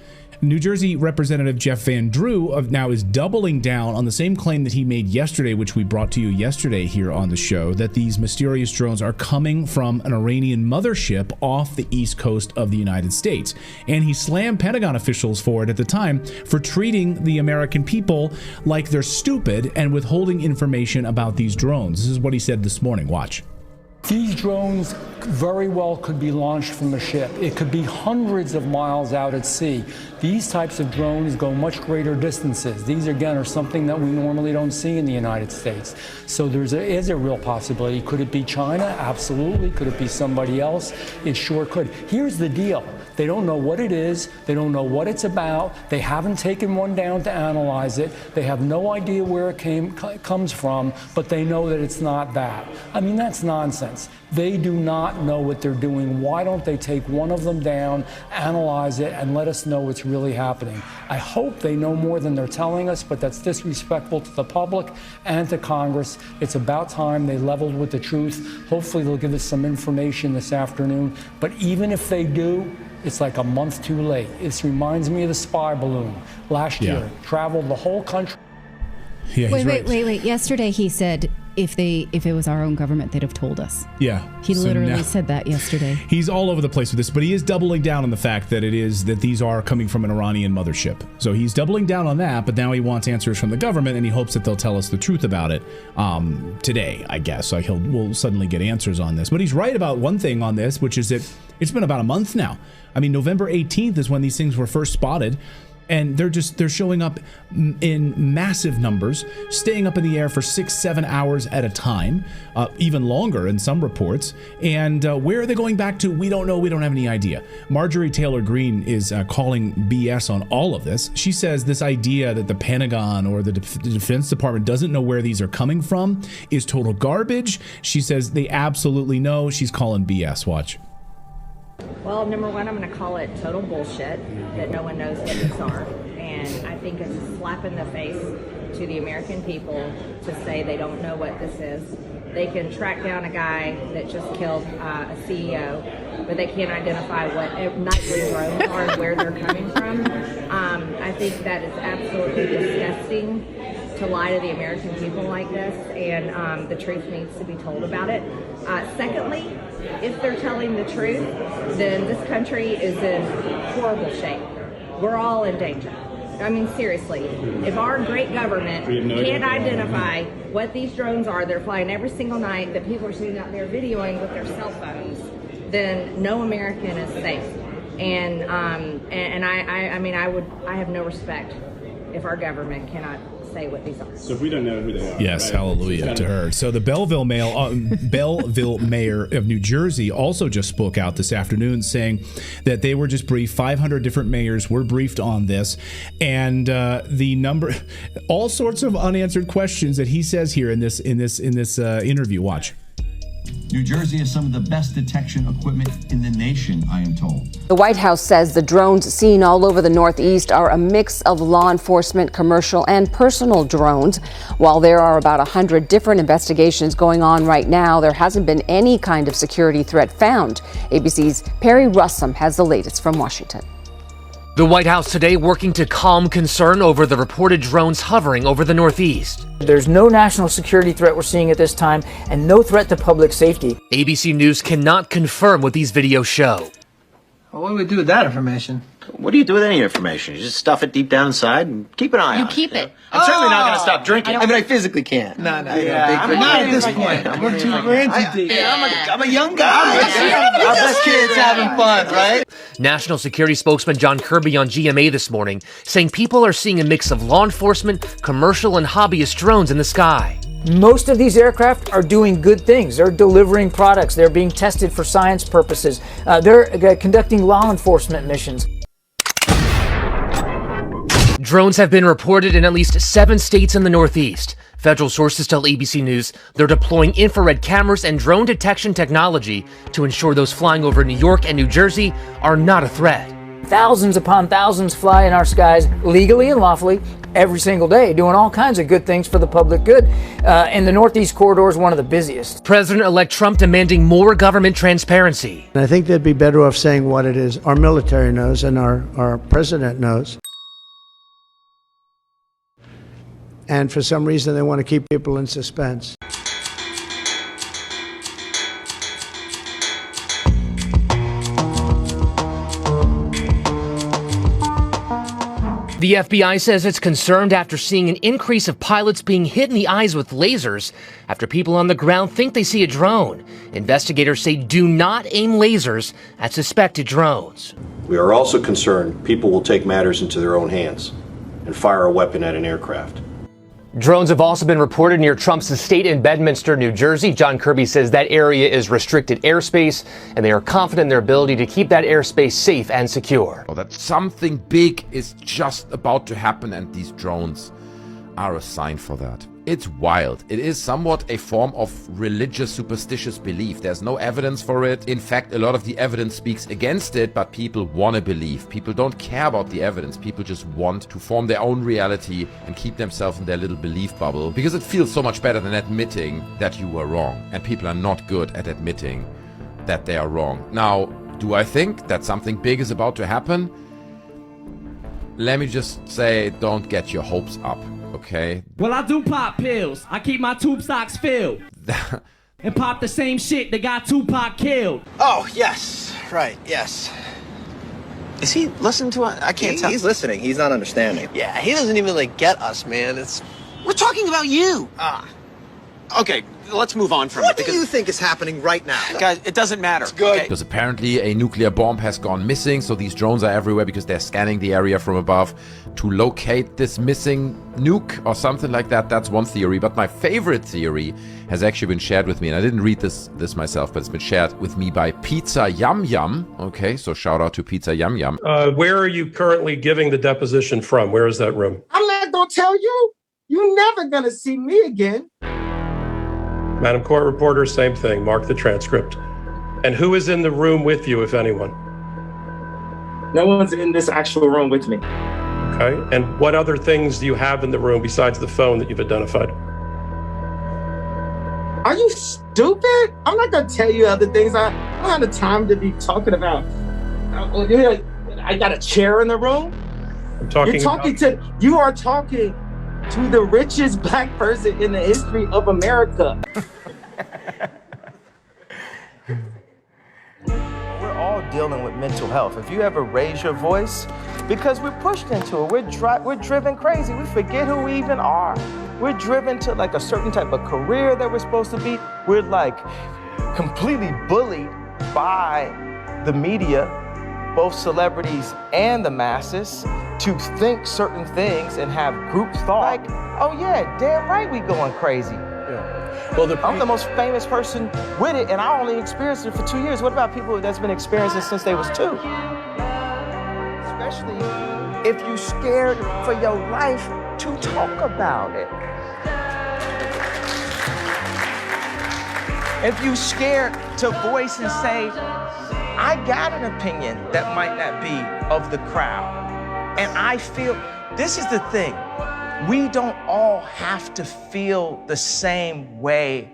New Jersey Representative Jeff Van Drew now is doubling down on the same claim that he made yesterday, which we brought to you yesterday here on the show, that these mysterious drones are coming from an Iranian mothership off the east coast of the United States. And he slammed Pentagon officials for it at the time for treating the American people like they're stupid and withholding information about these drones. This is what he said this morning. Watch. These drones very well could be launched from a ship. It could be hundreds of miles out at sea. These types of drones go much greater distances. These, again, are something that we normally don't see in the United States. So there is a real possibility. Could it be China? Absolutely. Could it be somebody else? It sure could. Here's the deal. They don't know what it is. They don't know what it's about. They haven't taken one down to analyze it. They have no idea where it comes from, but they know that it's not that. I mean, that's nonsense. They do not know what they're doing. Why don't they take one of them down, analyze it, and let us know what's really happening? I hope they know more than they're telling us, but that's disrespectful to the public and to Congress. It's about time they leveled with the truth. Hopefully they'll give us some information this afternoon. But even if they do, it's like a month too late. This reminds me of the spy balloon last year. Traveled the whole country. Yeah, wait. Yesterday he said if it was our own government, they'd have told us. Yeah. He literally said that yesterday. He's all over the place with this, but he is doubling down on the fact that these are coming from an Iranian mothership. So he's doubling down on that, but now he wants answers from the government, and he hopes that they'll tell us the truth about it today, I guess. So we'll suddenly get answers on this. But he's right about one thing on this, which is that it's been about a month now. I mean, November 18th is when these things were first spotted. And they're showing up in massive numbers, staying up in the air for 6-7 hours at a time, even longer in some reports. And where are they going back to? We don't know. We don't have any idea. Marjorie Taylor Greene is calling BS on all of this. She says this idea that the Pentagon or the Defense Department doesn't know where these are coming from is total garbage. She says they absolutely know. She's calling BS. Watch. Well, number one, I'm going to call it total bullshit that no one knows what these are. And I think it's a slap in the face to the American people to say they don't know what this is. They can track down a guy that just killed a CEO, but they can't identify what nightly drones are and where they're coming from. I think that is absolutely disgusting to lie to the American people like this, and the truth needs to be told about it. Secondly, if they're telling the truth, then this country is in horrible shape. We're all in danger. I mean, seriously, if our great government can't identify what these drones are, they're flying every single night, that people are sitting out there videoing with their cell phones, then no American is safe. And I mean, I have no respect if our government cannot say what these are. So if we don't know who they are. Yes, right? hallelujah to her. So the Belleville mayor of New Jersey also just spoke out this afternoon saying that they were just briefed. 500 different mayors were briefed on this, and the number, all sorts of unanswered questions that he says here in this interview. Watch. New Jersey has some of the best detection equipment in the nation, I am told. The White House says the drones seen all over the Northeast are a mix of law enforcement, commercial, and personal drones. While there are about 100 different investigations going on right now, there hasn't been any kind of security threat found. ABC's Perry Russum has the latest from Washington. The White House today working to calm concern over the reported drones hovering over the Northeast. There's no national security threat we're seeing at this time, and no threat to public safety. ABC News cannot confirm what these videos show. Well, what do we do with that information? What do you do with any information? You just stuff it deep down inside and keep an eye on it. You keep it. I'm certainly not going to stop drinking. I mean, I physically can't. No, not at this point. We're in too deep. I'm a young guy. Our best kids having fun, right? National Security spokesman John Kirby on GMA this morning saying people are seeing a mix of law enforcement, commercial, and hobbyist drones in the sky. Most of these aircraft are doing good things. They're delivering products. They're being tested for science purposes. They're conducting law enforcement missions. Drones have been reported in at least 7 states in the Northeast. Federal sources tell ABC News they're deploying infrared cameras and drone detection technology to ensure those flying over New York and New Jersey are not a threat. Thousands upon thousands fly in our skies legally and lawfully every single day, doing all kinds of good things for the public good. And the Northeast corridor is one of the busiest. President-elect Trump demanding more government transparency. I think they'd be better off saying what it is our military knows and our president knows. And for some reason, they want to keep people in suspense. The FBI says it's concerned after seeing an increase of pilots being hit in the eyes with lasers after people on the ground think they see a drone. Investigators say do not aim lasers at suspected drones. We are also concerned people will take matters into their own hands and fire a weapon at an aircraft. Drones have also been reported near Trump's estate in Bedminster, New Jersey. John Kirby says that area is restricted airspace, and they are confident in their ability to keep that airspace safe and secure. That something big is just about to happen, and these drones are a sign for that. It's wild. It is somewhat a form of religious, superstitious belief. There's no evidence for it. In fact, a lot of the evidence speaks against it, but people want to believe. People don't care about the evidence. People just want to form their own reality and keep themselves in their little belief bubble, because it feels so much better than admitting that you were wrong. And people are not good at admitting that they are wrong. Now, do I think that something big is about to happen? Let me just say, don't get your hopes up. Okay. Well, I do pop pills. I keep my tube socks filled. And pop the same shit that got Tupac killed. Oh, yes. Right, yes. Is he listening to us? I can't tell. He's listening. He's not understanding. Yeah, he doesn't even, get us, man. We're talking about you. Okay, let's move on from it. What do you think is happening right now? Guys, it doesn't matter. It's good. Because apparently a nuclear bomb has gone missing, so these drones are everywhere because they're scanning the area from above to locate this missing nuke or something like that. That's one theory, but my favorite theory has actually been shared with me, and I didn't read this myself, but it's been shared with me by Pizza Yum Yum. Okay, so shout out to Pizza Yum Yum. Where are you currently giving the deposition from? Where is that room? I'm not gonna tell you. You're never gonna see me again. Madam Court Reporter, same thing. Mark the transcript. And who is in the room with you, if anyone? No one's in this actual room with me. Okay. And what other things do you have in the room besides the phone that you've identified? Are you stupid? I'm not gonna tell you other things. I don't have the time to be talking about. I got a chair in the room. You are talking to the richest black person in the history of America. We're all dealing with mental health. If you ever raise your voice, because we're pushed into it, we're driven crazy. We forget who we even are. We're driven to a certain type of career that we're supposed to be. We're completely bullied by the media both celebrities and the masses to think certain things and have group thought. Like, oh yeah, damn right we going crazy. Well, I'm the most famous person with it, and I only experienced it for 2 years. What about people that's been experiencing it since they was 2? Especially if you scared for your life to talk about it. If you scared to voice and say, I got an opinion that might not be of the crowd. And I feel, this is the thing, we don't all have to feel the same way.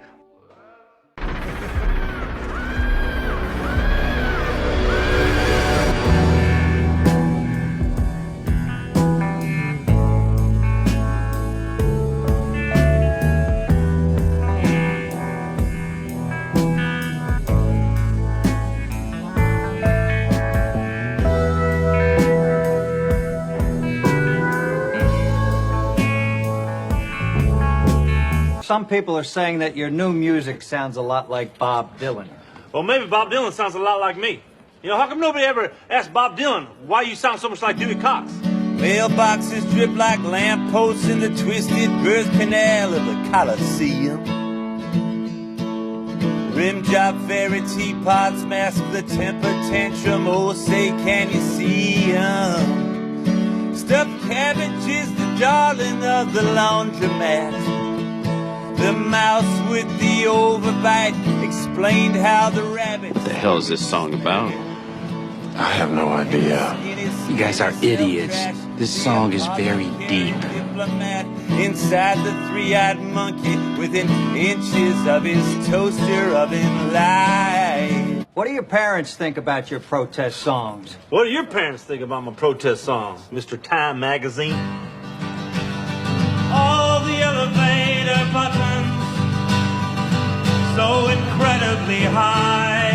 Some people are saying that your new music sounds a lot like Bob Dylan. Well, maybe Bob Dylan sounds a lot like me. You know, how come nobody ever asked Bob Dylan why you sound so much like Dewey Cox? Mailboxes drip like lampposts in the twisted birth canal of the Coliseum. Rim job fairy teapots mask the temper tantrum. Oh, say, can you see 'em? Stuffed cabbage is the darling of the laundromat. The mouse with the overbite explained how the rabbit... What the hell is this song about? I have no idea. You guys are idiots. This song is very deep. Inside the three-eyed monkey within inches of his toaster oven light. What do your parents think about your protest songs? What do your parents think about my protest songs, Mr. Time Magazine? All the elevator buttons so incredibly high.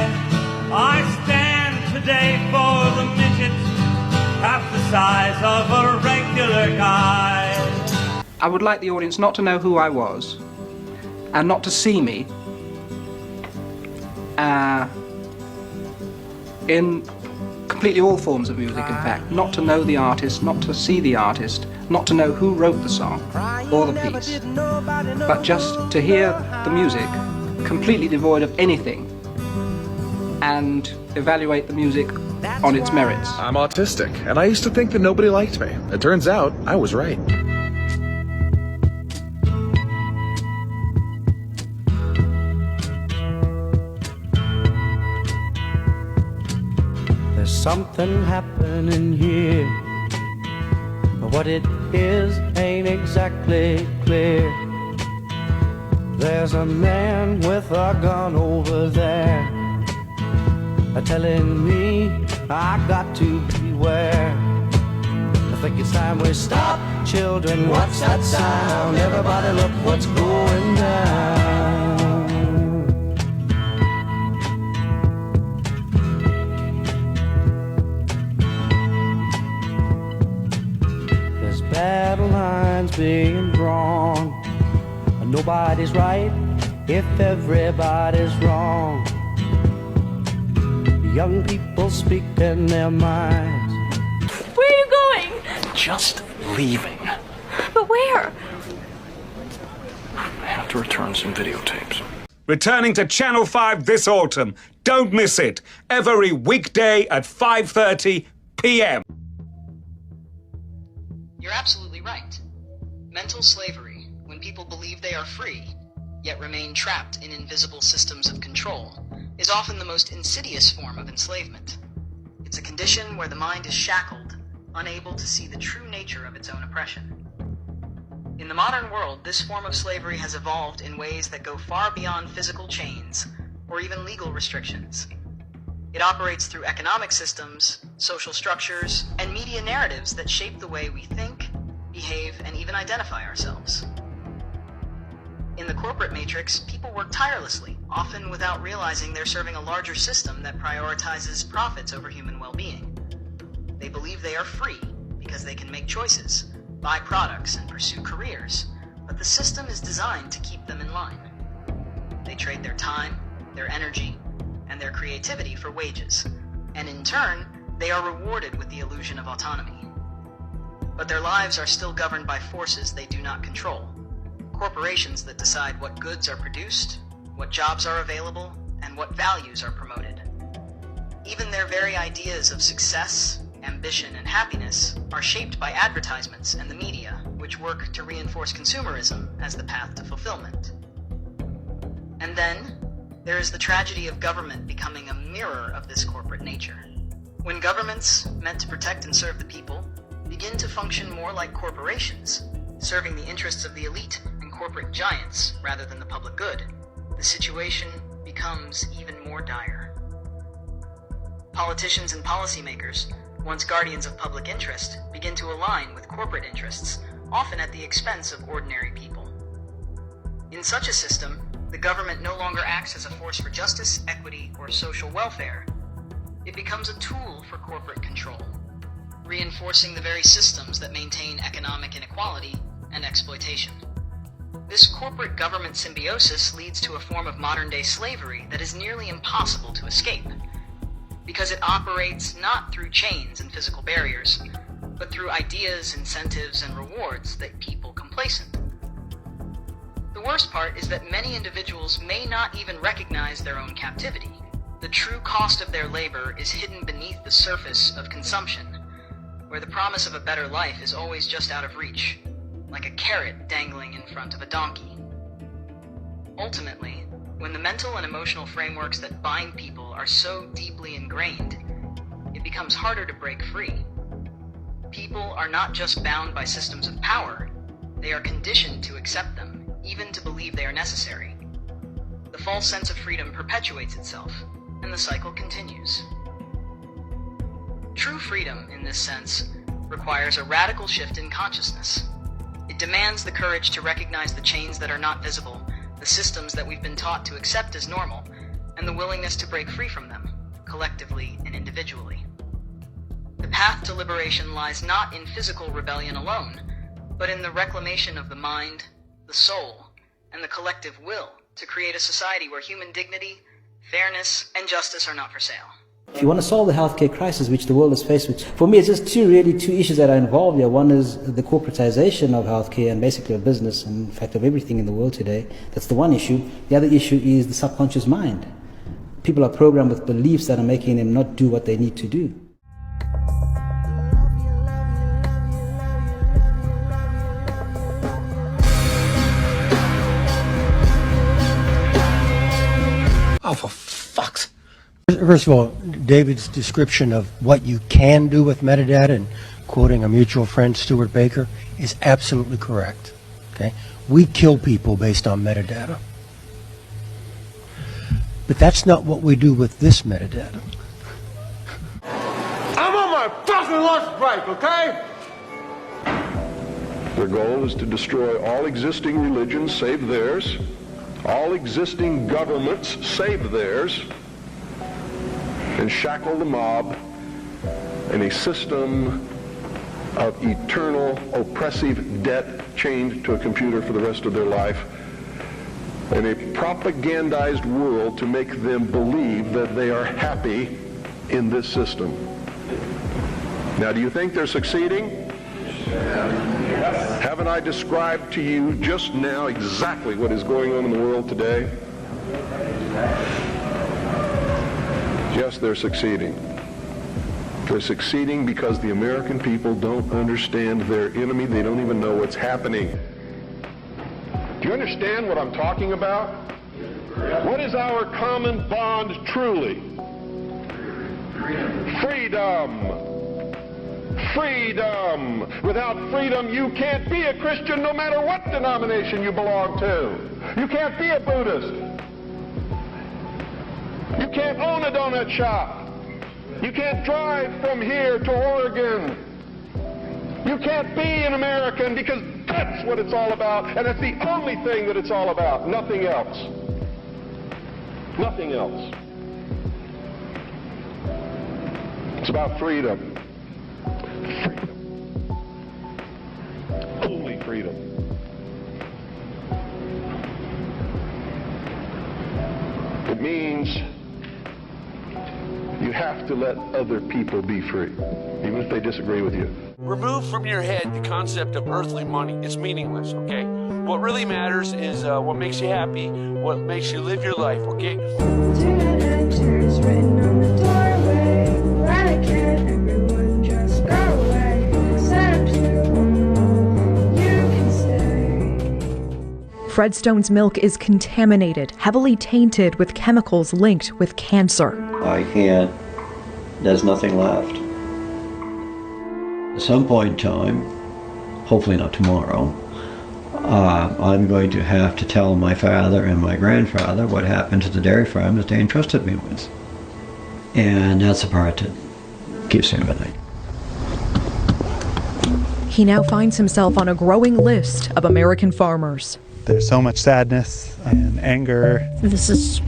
I stand today for the midgets, half the size of a regular guy. I would like the audience not to know who I was and not to see me in completely all forms of music, in fact. Not to know the artist, not to see the artist, not to know who wrote the song or the piece, but just to hear the music completely devoid of anything and evaluate the music on its merits. I'm autistic, and I used to think that nobody liked me. It turns out I was right. There's something happening here, but what it is ain't exactly clear. There's a man with a gun over there, telling me I got to beware. I think it's time we stop, children. What's that sound? Everybody look what's going down. There's battle lines being drawn. Nobody's right if everybody's wrong. Young people speak in their minds. Where are you going? Just leaving. But where? I have to return some videotapes. Returning to Channel 5 this autumn. Don't miss it. Every weekday at 5:30 p.m. You're absolutely right. Mental slavery, when people believe they are free, yet remain trapped in invisible systems of control, is often the most insidious form of enslavement. It's a condition where the mind is shackled, unable to see the true nature of its own oppression. In the modern world, this form of slavery has evolved in ways that go far beyond physical chains or even legal restrictions. It operates through economic systems, social structures, and media narratives that shape the way we think, behave, and even identify ourselves. In the corporate matrix, people work tirelessly, often without realizing they're serving a larger system that prioritizes profits over human well-being. They believe they are free because they can make choices, buy products, and pursue careers, but the system is designed to keep them in line. They trade their time, their energy, and their creativity for wages, and in turn, They are rewarded with the illusion of autonomy. But their lives are still governed by forces they do not control. Corporations that decide what goods are produced, what jobs are available, and what values are promoted. Even their very ideas of success, ambition, and happiness are shaped by advertisements and the media, which work to reinforce consumerism as the path to fulfillment. And then, there is the tragedy of government becoming a mirror of this corporate nature. When governments, meant to protect and serve the people, begin to function more like corporations, serving the interests of the elite and corporate giants rather than the public good, the situation becomes even more dire. Politicians and policymakers, once guardians of public interest, begin to align with corporate interests, often at the expense of ordinary people. In such a system, the government no longer acts as a force for justice, equity, or social welfare. It becomes a tool for corporate control, reinforcing the very systems that maintain economic inequality and exploitation. This corporate-government symbiosis leads to a form of modern-day slavery that is nearly impossible to escape, because it operates not through chains and physical barriers, but through ideas, incentives, and rewards that keep people complacent. The worst part is that many individuals may not even recognize their own captivity. The true cost of their labor is hidden beneath the surface of consumption, where the promise of a better life is always just out of reach, like a carrot dangling in front of a donkey. Ultimately, when the mental and emotional frameworks that bind people are so deeply ingrained, it becomes harder to break free. People are not just bound by systems of power, they are conditioned to accept them, even to believe they are necessary. The false sense of freedom perpetuates itself, and the cycle continues. True freedom, in this sense, requires a radical shift in consciousness. It demands the courage to recognize the chains that are not visible, the systems that we've been taught to accept as normal, and the willingness to break free from them, collectively and individually. The path to liberation lies not in physical rebellion alone, but in the reclamation of the mind, the soul, and the collective will to create a society where human dignity, fairness, and justice are not for sale. If you want to solve the healthcare crisis which the world is faced with, for me it's just two issues that are involved here. One is the corporatization of healthcare and basically of business and in fact of everything in the world today. That's the one issue. The other issue is the subconscious mind. People are programmed with beliefs that are making them not do what they need to do. Oh, for fuck's. First of all, David's description of what you can do with metadata, and quoting a mutual friend, Stuart Baker, is absolutely correct. Okay, we kill people based on metadata. But that's not what we do with this metadata. I'm on my fucking lunch break, okay? Their goal is to destroy all existing religions save theirs, all existing governments save theirs, and shackle the mob in a system of eternal oppressive debt chained to a computer for the rest of their life, in a propagandized world to make them believe that they are happy in this system. Now, do you think they're succeeding? Haven't I described to you just now exactly what is going on in the world today? Yes, they're succeeding. They're succeeding because the American people don't understand their enemy. They don't even know what's happening. Do you understand what I'm talking about? What is our common bond truly? Freedom. Freedom. Without freedom, you can't be a Christian no matter what denomination you belong to. You can't be a Buddhist. You can't own a donut shop. You can't drive from here to Oregon. You can't be an American because that's what it's all about, and it's the only thing that it's all about. Nothing else. Nothing else. It's about freedom. Freedom. Only freedom. It means You have to let other people be free, even if they disagree with you. Remove from your head the concept of earthly money. It's meaningless, okay? What really matters is what makes you happy, what makes you live your life, okay? Fred Stone's milk is contaminated, heavily tainted with chemicals linked with cancer. I can't. There's nothing left. At some point in time, hopefully not tomorrow, I'm going to have to tell my father and my grandfather what happened to the dairy farm that they entrusted me with. And that's the part that keeps me up at night. He now finds himself on a growing list of American farmers. There's so much sadness and anger. This has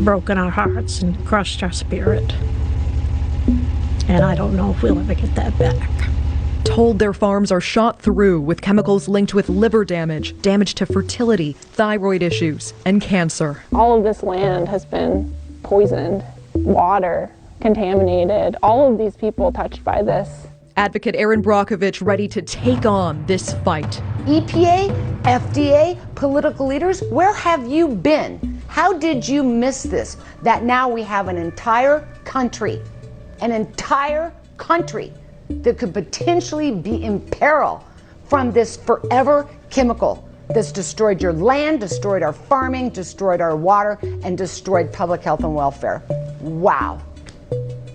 broken our hearts and crushed our spirit. And I don't know if we'll ever get that back. Told their farms are shot through with chemicals linked with liver damage, damage to fertility, thyroid issues, and cancer. All of this land has been poisoned, water contaminated, all of these people touched by this. Advocate Erin Brockovich ready to take on this fight. EPA, FDA, political leaders, where have you been? How did you miss this? That now we have an entire country that could potentially be in peril from this forever chemical that's destroyed your land, destroyed our farming, destroyed our water, and destroyed public health and welfare. Wow.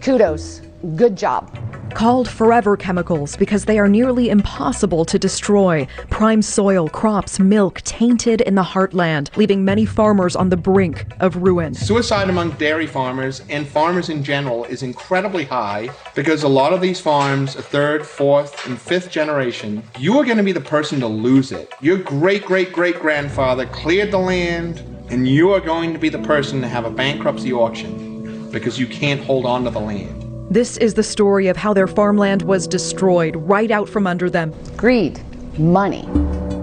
Kudos. Good job. Called forever chemicals because they are nearly impossible to destroy. Prime soil, crops, milk tainted in the heartland, leaving many farmers on the brink of ruin. Suicide among dairy farmers and farmers in general is incredibly high because a lot of these farms, a third, fourth, and fifth generation, you are going to be the person to lose it. Your great-great-great-grandfather cleared the land, and you are going to be the person to have a bankruptcy auction because you can't hold on to the land. This is the story of how their farmland was destroyed right out from under them. Greed, money.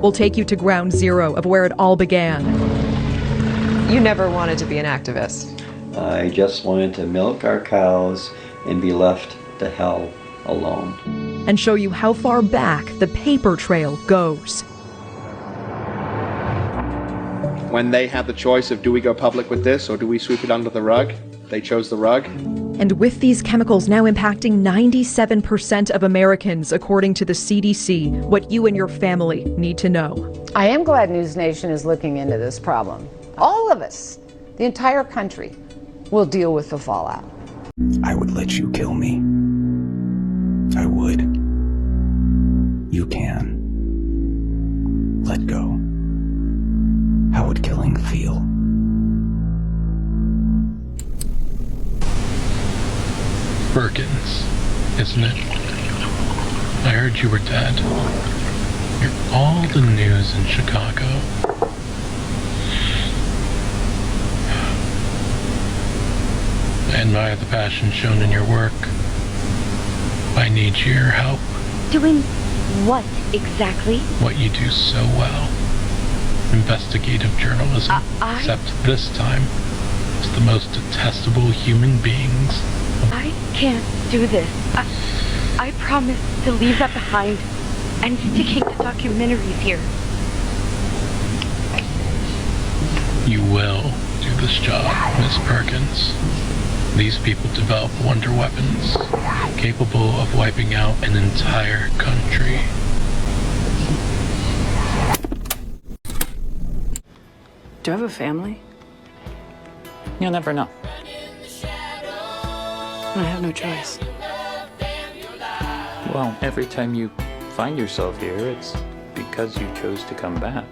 We'll take you to ground zero of where it all began. You never wanted to be an activist. I just wanted to milk our cows and be left the hell alone. And show you how far back the paper trail goes. When they had the choice of do we go public with this or do we sweep it under the rug, they chose the rug. And with these chemicals now impacting 97% of Americans, according to the CDC, what you and your family need to know. I am glad News Nation is looking into this problem. All of us, the entire country, will deal with the fallout. I would let you kill me. I would. You can. Let go. How would killing feel? Perkins, isn't it? I heard you were dead. You're all the news in Chicago. I admire the passion shown in your work. I need your help. Doing what exactly? What you do so well. Investigative journalism. Except this time, it's the most detestable human beings. I can't do this. I promise to leave that behind. I'm sticking to documentaries here. You will do this job, Miss Perkins. These people develop wonder weapons capable of wiping out an entire country. Do you have a family? You'll never know. I have no choice. Well, every time you find yourself here, it's because you chose to come back.